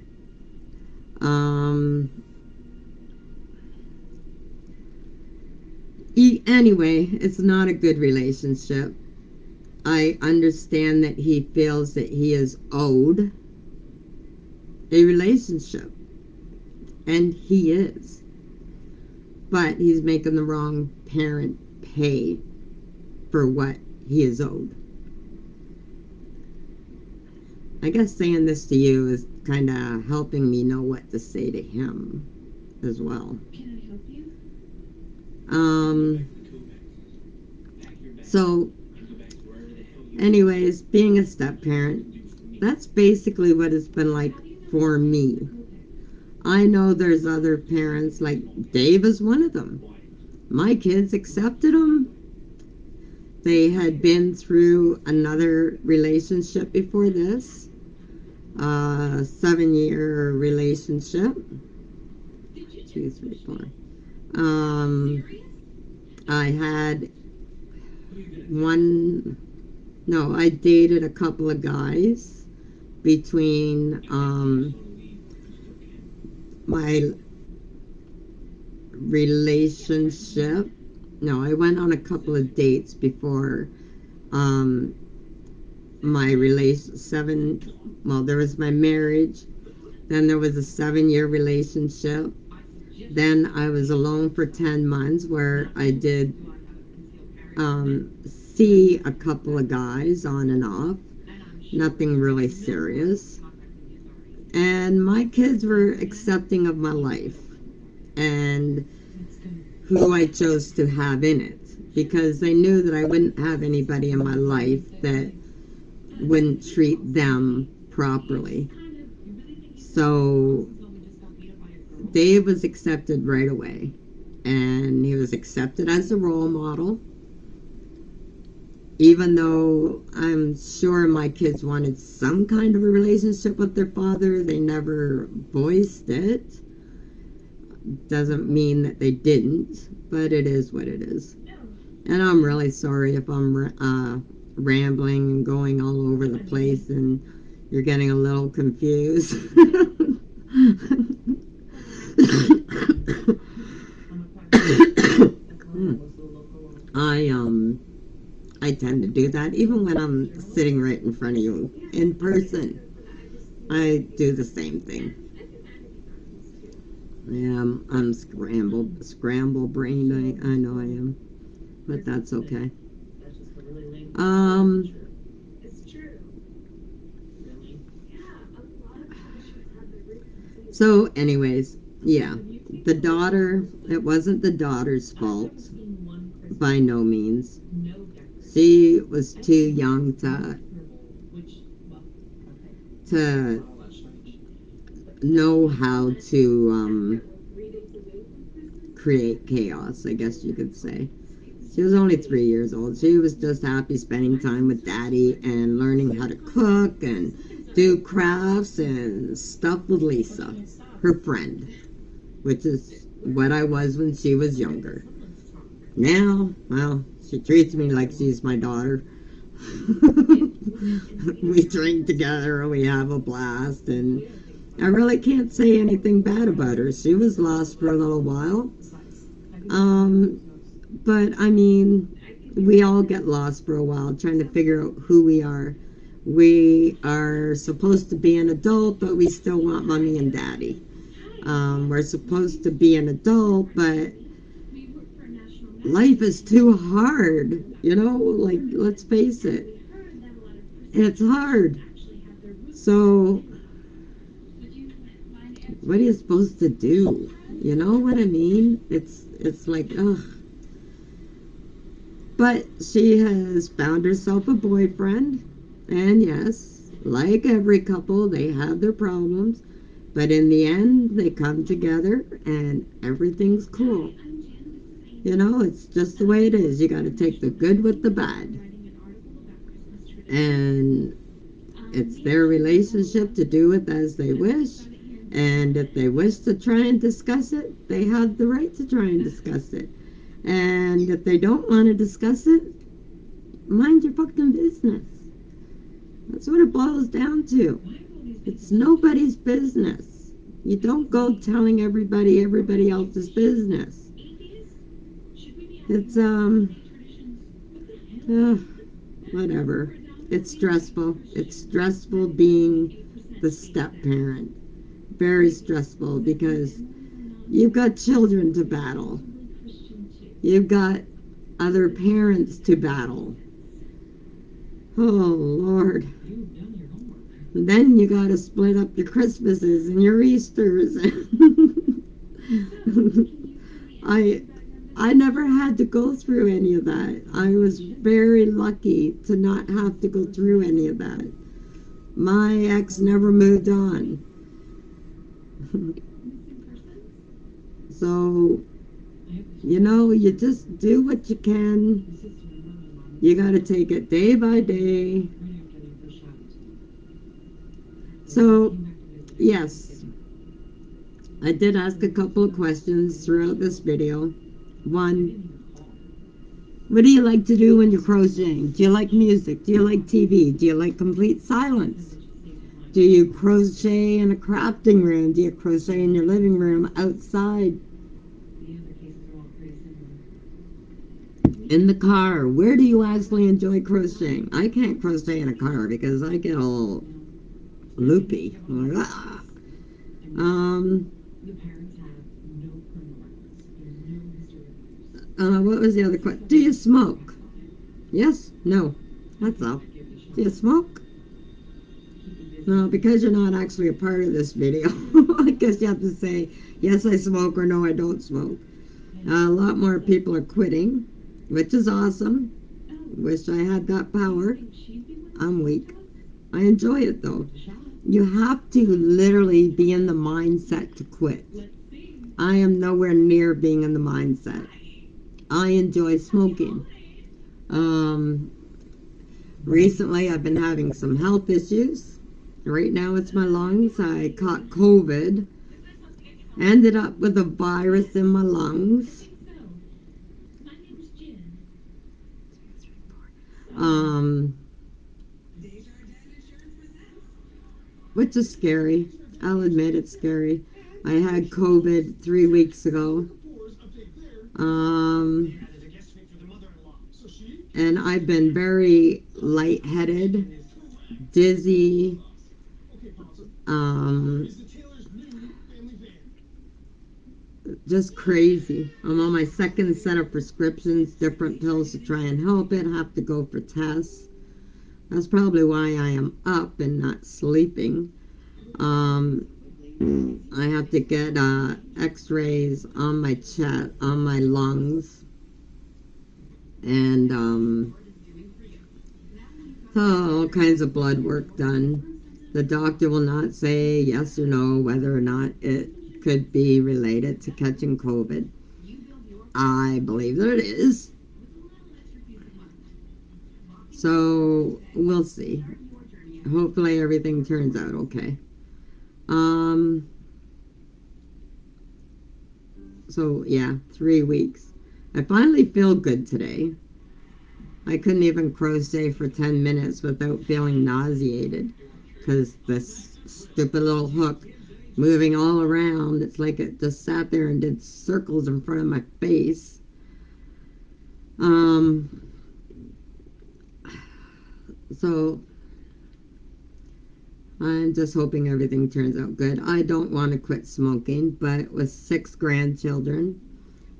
Anyway, it's not a good relationship. I understand that he feels that he is owed a relationship. And he is. But he's making the wrong parent pay for what he is owed. I guess saying this to you is kind of helping me know what to say to him as well. Can I help you? So, anyways, being a step parent, that's basically what it's been like for me. I know there's other parents, like Dave is one of them. My kids accepted him. They had been through another relationship before this, a 7-year relationship. 2, 3, 4. Um, I had one, no, I dated a couple of guys between my relationship. No, I went on a couple of dates before um, my relation. Well, there was my marriage. Then there was a 7-year relationship. Then I was alone for 10 months where I did see a couple of guys on and off. Nothing really serious. And my kids were accepting of my life and who I chose to have in it, because they knew that I wouldn't have anybody in my life that wouldn't treat them properly. So Dave was accepted right away, and he was accepted as a role model. Even though I'm sure my kids wanted some kind of a relationship with their father, they never voiced it. Doesn't mean that they didn't, but it is what it is. And I'm really sorry if I'm rambling and going all over the place and you're getting a little confused. I I tend to do that even when I'm sitting right in front of you in person. I do the same thing. Yeah, I'm scramble brained. I know I am, but that's okay. Um, so, anyways, yeah, the daughter, it wasn't the daughter's fault by no means. She was too young to know how to create chaos, I guess you could say. She was only 3 years old. She was just happy spending time with daddy and learning how to cook and do crafts and stuff with Lisa, her friend, which is what I was when she was younger. Now, well, she treats me like she's my daughter. We drink together and we have a blast, and I really can't say anything bad about her. She was lost for a little while. Um, but I mean, we all get lost for a while trying to figure out who we are. We are supposed to be an adult, but we still want mommy and daddy. We're supposed to be an adult, but life is too hard. You know, like, let's face it, it's hard. So, what are you supposed to do? You know what I mean? It's like, ugh. But she has found herself a boyfriend, and yes, like every couple, they have their problems, but in the end, they come together and everything's cool. You know, it's just the way it is. You got to take the good with the bad. And it's their relationship to do with as they wish. And if they wish to try and discuss it, they have the right to try and discuss it. And if they don't want to discuss it, mind your fucking business. That's what it boils down to. It's nobody's business. You don't go telling everybody else's business. It's whatever. It's stressful. It's stressful being the step parent. Very stressful because you've got children to battle. You've got other parents to battle. Oh, Lord. And then you got to split up your Christmases and your Easters. I never had to go through any of that. I was very lucky to not have to go through any of that. My ex never moved on. So, you just do what you can. You got to take it day by day. So, yes, I did ask a couple of questions throughout this video. One, what do you like to do when you're crocheting? Do you like music? Do you like TV? Do you like complete silence? Do you crochet in a crafting room? Do you crochet in your living room, outside, in the car? Where do you actually enjoy crocheting? I can't crochet in a car because I get all loopy. I'm like, ah. Um, what was the other question? Do you smoke? Yes? No? That's all. Do you smoke? No, because you're not actually a part of this video. I guess you have to say, yes, I smoke, or no, I don't smoke. A lot more people are quitting, which is awesome. Wish I had that power. I'm weak. I enjoy it though. You have to literally be in the mindset to quit. I am nowhere near being in the mindset. I enjoy smoking. Um, Recently, I've been having some health issues. Right now, it's my lungs. I caught COVID. Ended up with a virus in my lungs. Um, which is scary. I'll admit it's scary. I had COVID 3 weeks ago. Um, and I've been very lightheaded, dizzy, um, just crazy. I'm on my second set of prescriptions, different pills to try and help it. Have to go for tests. That's probably why I am up and not sleeping. Um, I have to get x-rays on my chest, on my lungs, and all kinds of blood work done. The doctor will not say yes or no whether or not it could be related to catching COVID. I believe that it is. So we'll see. Hopefully everything turns out okay. Um, so yeah, 3 weeks. I finally feel good today. I couldn't even crochet for 10 minutes without feeling nauseated because this stupid little hook moving all around, it's like it just sat there and did circles in front of my face. Um, so I'm just hoping everything turns out good. I don't want to quit smoking, but with 6 grandchildren,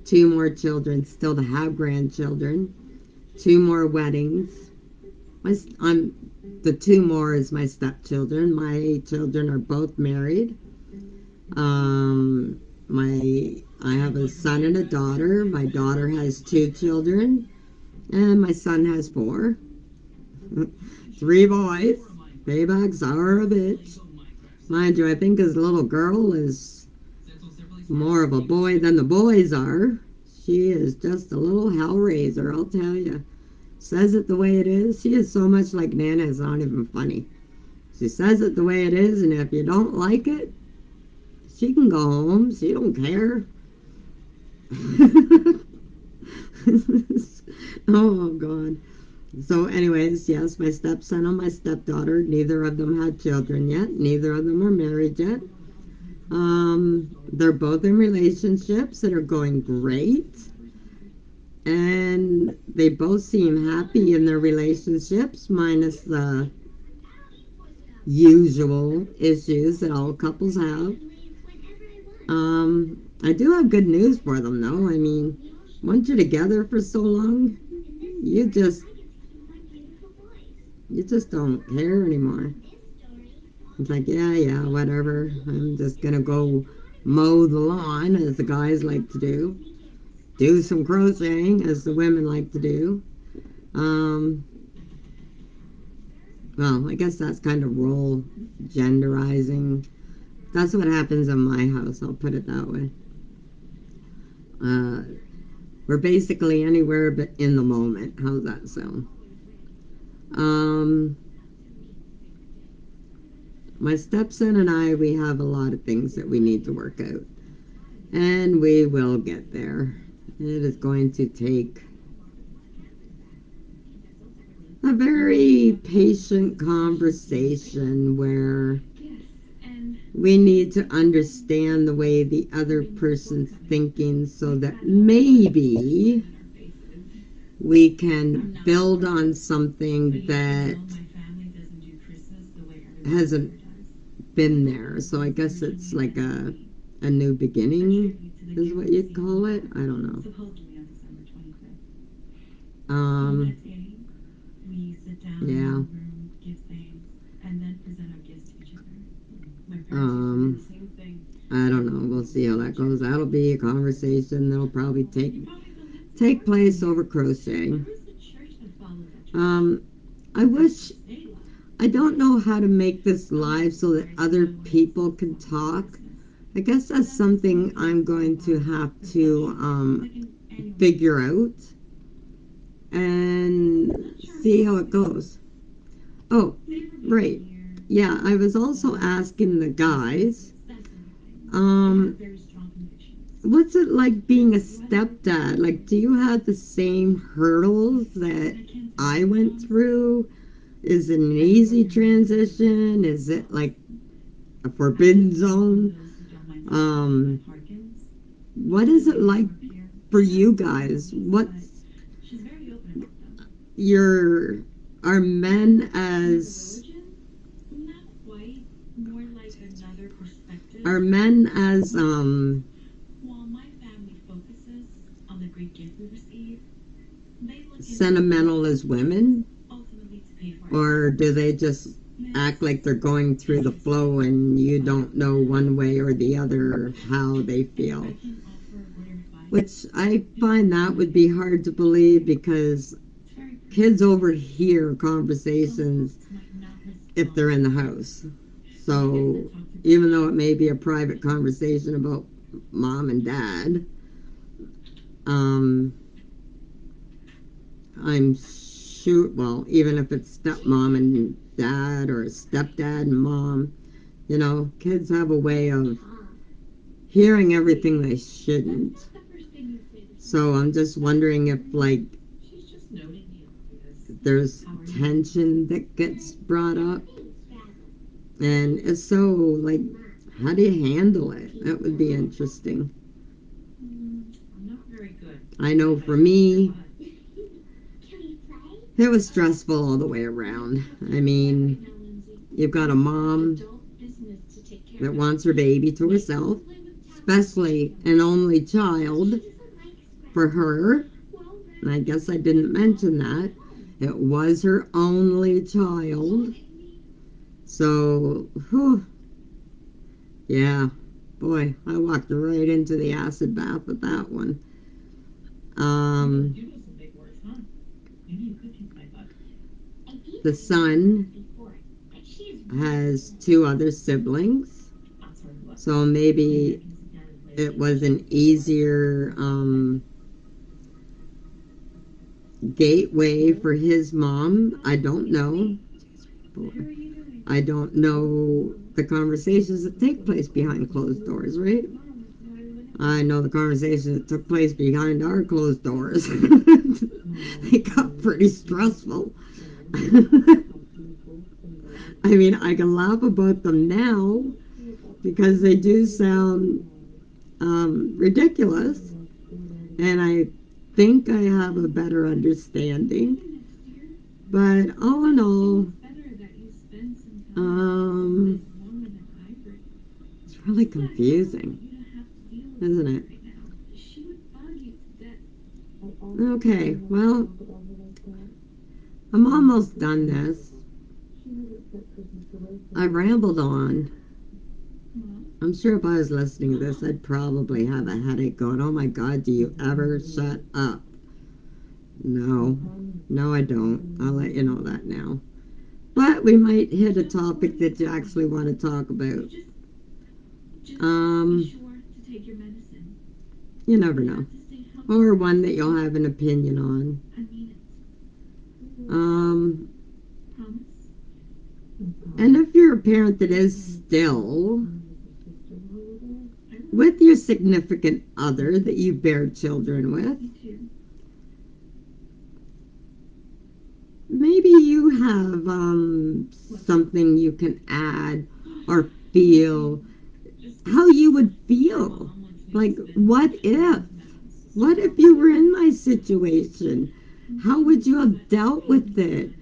2 more children still to have grandchildren, 2 more weddings. I'm the 2 more is my stepchildren. My children are both married. My I have a son and a daughter. My daughter has 2 children, and my son has 4. 3 boys. Paybacks are a bitch. Mind you, I think his little girl is more of a boy than the boys are. She is just a little hellraiser, I'll tell you. Says it the way it is. She is so much like Nana, it's not even funny. She says it the way it is, and if you don't like it, she can go home. She don't care. Oh, God. So, anyways, yes, my stepson and my stepdaughter, neither of them had children yet. Neither of them are married yet. They're both in relationships that are going great. And they both seem happy in their relationships, minus the usual issues that all couples have. I do have good news for them, though. I mean, once you're together for so long, you just don't care anymore. It's like, yeah, whatever. I'm just gonna go mow the lawn, as the guys like to do some crocheting, as the women like to do. Um, well, I guess that's kind of role genderizing. That's what happens in my house, I'll put it that way. Uh, we're basically anywhere but in the moment. How's that sound? Um, my stepson and I, we have a lot of things that we need to work out. And we will get there. It is going to take a very patient conversation where we need to understand the way the other person's thinking so that maybe we can build on something that hasn't been there. So I guess it's like a new beginning is what you'd call it. I don't know. Um, yeah. Um, I don't know. We'll see how that goes. That'll be a conversation that'll probably take place over crocheting. Um, I wish I don't know how to make this live so that other people can talk. I guess that's something I'm going to have to figure out and see how it goes. Oh, right. Yeah, I was also asking the guys, um, what's it like being a stepdad? Like, do you have the same hurdles that I went through? Is it an easy transition? Is it like a forbidden zone? Um, what is it like for you guys? What's your are men as are men as sentimental as women, or do they just act like they're going through the flow and you don't know one way or the other how they feel? Which I find that would be hard to believe because kids overhear conversations if they're in the house. So even though it may be a private conversation about mom and dad, um, I'm sure, well, even if it's stepmom and dad or stepdad and mom, kids have a way of hearing everything they shouldn't. So I'm just wondering if, like, there's tension that gets brought up. And if so, like, how do you handle it? That would be interesting. I know for me, it was stressful all the way around. I mean, you've got a mom that wants her baby to herself, especially an only child for her. And I guess I didn't mention that. It was her only child. So, whew, yeah, boy, I walked right into the acid bath with that one. Um, the son has two other siblings, so maybe it was an easier gateway for his mom. I don't know. I don't know the conversations that take place behind closed doors, right? I know the conversations that took place behind our closed doors. They got pretty stressful. I mean, I can laugh about them now because they do sound ridiculous, and I think I have a better understanding. But all in all, um, it's really confusing, isn't it? Okay, well, I'm almost done this. I rambled on. I'm sure if I was listening to this, I'd probably have a headache going, oh my God, do you ever shut up? No, no, I don't. I'll let you know that now. But we might hit a topic that you actually want to talk about. Um, You never know. Or one that you'll have an opinion on. Um, and if you're a parent that is still with your significant other that you bear children with, maybe you have something you can add or feel how you would feel. Like, what if? What if you were in my situation? How would you have dealt with it?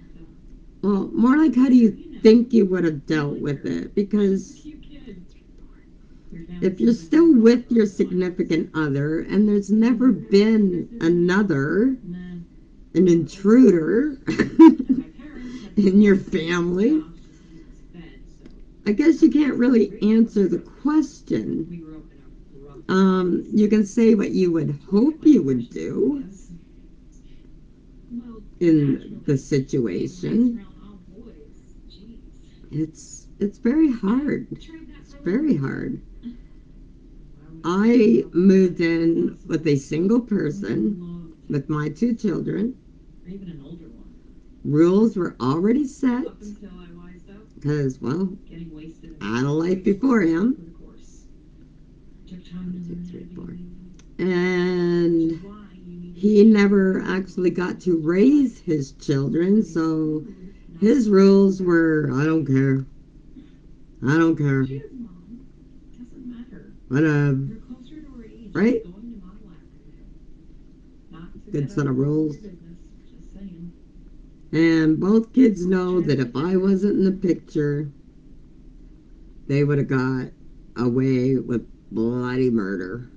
Well, more like, how do you think you would have dealt with it? Because if you're still with your significant other and there's never been another, an intruder in your family, I guess you can't really answer the question. You can say what you would hope you would do in the situation. It's very hard. It's very hard. I moved in with a single person with my two children. Rules were already set because, well, I had a life before him. 1, 2, 3, 4. And he never actually got to raise his children, so his rules were, I don't care. I don't care. Whatever. Right? Good set of rules. And both kids know that if I wasn't in the picture, they would have got away with bloody murder.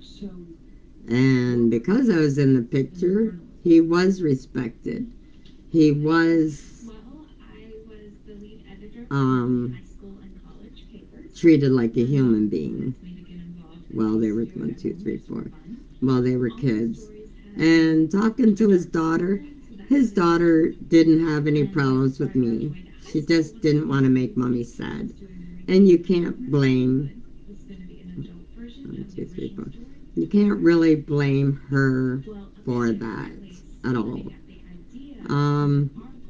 And because I was in the picture, he was respected. He was treated like a human being while they were 1, 2, 3, 4, while they were kids. And talking to his daughter didn't have any problems with me. She just didn't want to make mommy sad. And you can't blame 1, 2, 3, 4. You can't really blame her for that at all.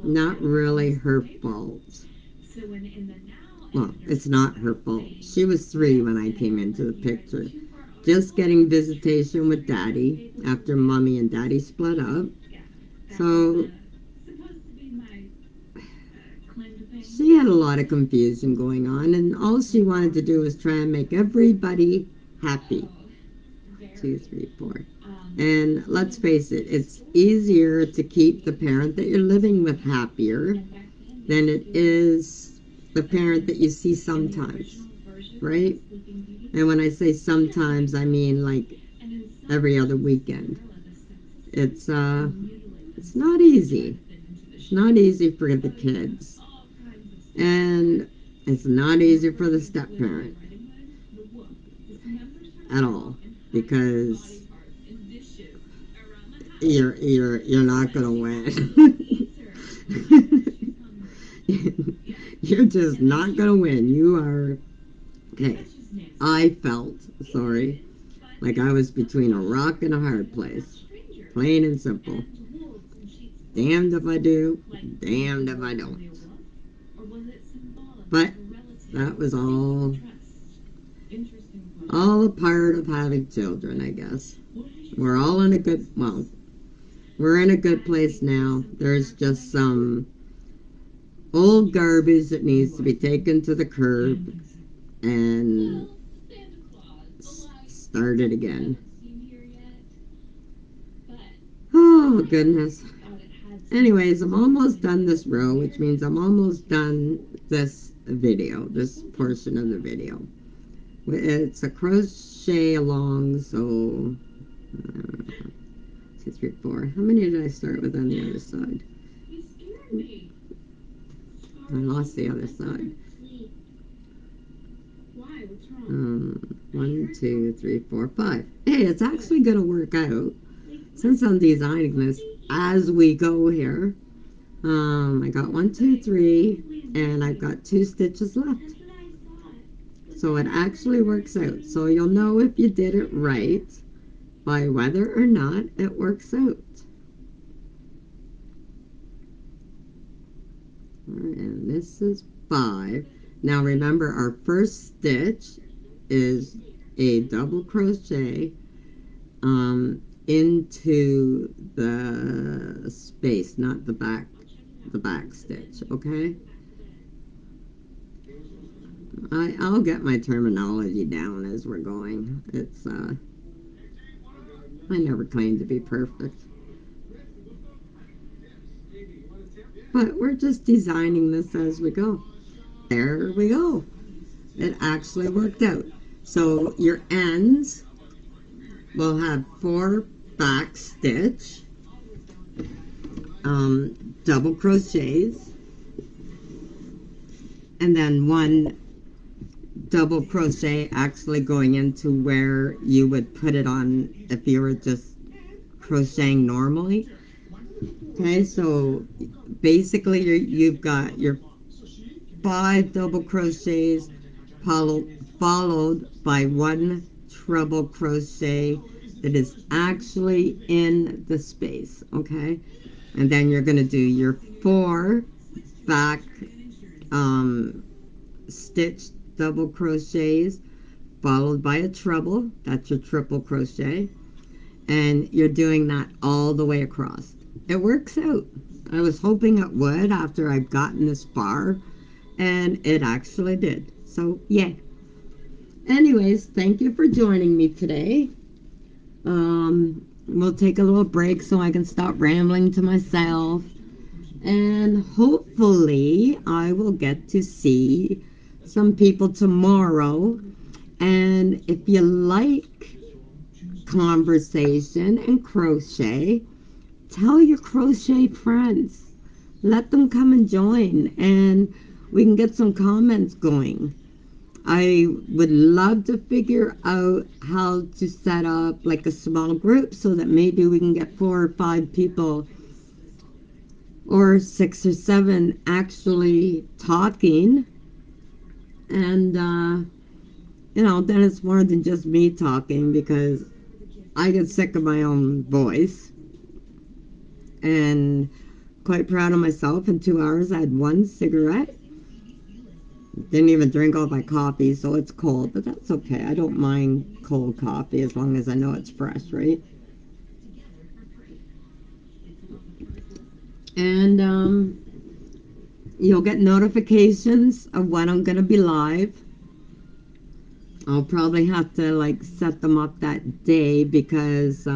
Not really her fault. Well, it's not her fault. She was 3 when I came into the picture. Just getting visitation with daddy after mommy and daddy split up. So she had a lot of confusion going on, and all she wanted to do was try and make everybody happy. 2, 3, 4. And let's face it, it's easier to keep the parent that you're living with happier than it is the parent that you see sometimes, right? And when I say sometimes, I mean like every other weekend. It's not easy. It's not easy for the kids, and it's not easy for the step parent at all, because you're not gonna win. You're just not gonna win. You are okay. I felt sorry, like I was between a rock and a hard place, plain and simple. Damned if I do, damned if I don't. But that was all a part of having children, I guess. We're all in a good, well, we're in a good place now. There's just some old garbage that needs to be taken to the curb and started again. Oh, goodness. Anyways, I'm almost done this row, which means I'm almost done this video, this portion of the video. It's a crochet along, so 2, 3, 4. How many did I start with on the other side? I lost the other side. 1, 2, 3, 4, 5. Hey, it's actually going to work out since I'm designing this as we go here. I got 1, 2, 3, and I've got 2 stitches left. So it actually works out. So you'll know if you did it right by whether or not it works out. And this is 5. Now remember, our first stitch is a double crochet into the space, not the back stitch, okay? I'll get my terminology down as we're going. I never claim to be perfect. But we're just designing this as we go. There we go. It actually worked out. So your ends will have 4 back stitch, double crochets, and then 1 double crochet actually going into where you would put it on if you were just crocheting normally. Okay, so basically you've got your 5 double crochets followed by 1 treble crochet that is actually in the space, okay? And then you're going to do your 4 back stitched double crochets followed by a treble. That's your triple crochet. And you're doing that all the way across. It works out. I was hoping it would after I've gotten this far, and it actually did. So, yay. Anyways, thank you for joining me today. We'll take a little break so I can stop rambling to myself. And hopefully, I will get to see some people tomorrow. And if you like conversation and crochet, tell your crochet friends. Let them come and join, and we can get some comments going. I would love to figure out how to set up like a small group so that maybe we can get 4 or 5 people or 6 or 7 actually talking. And, then it's more than just me talking because I get sick of my own voice. And quite proud of myself. In 2 hours, I had 1 cigarette. Didn't even drink all my coffee, so it's cold, but that's okay. I don't mind cold coffee as long as I know it's fresh, right? And you'll get notifications of when I'm going to be live. I'll probably have to like set them up that day because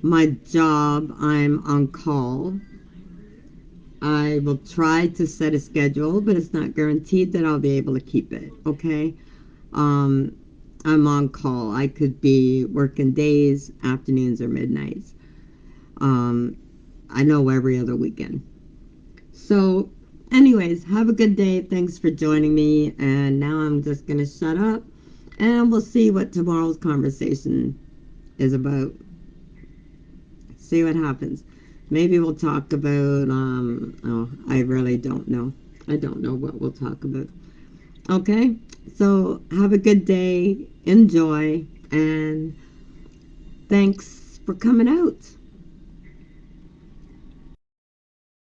my job, I'm on call. I will try to set a schedule, but it's not guaranteed that I'll be able to keep it, okay? I'm on call. I could be working days, afternoons, or midnights. I know every other weekend. So, anyways, have a good day. Thanks for joining me. And now I'm just going to shut up and we'll see what tomorrow's conversation is about. See what happens. Maybe we'll talk about, I really don't know. I don't know what we'll talk about. Okay? So, have a good day. Enjoy. And thanks for coming out.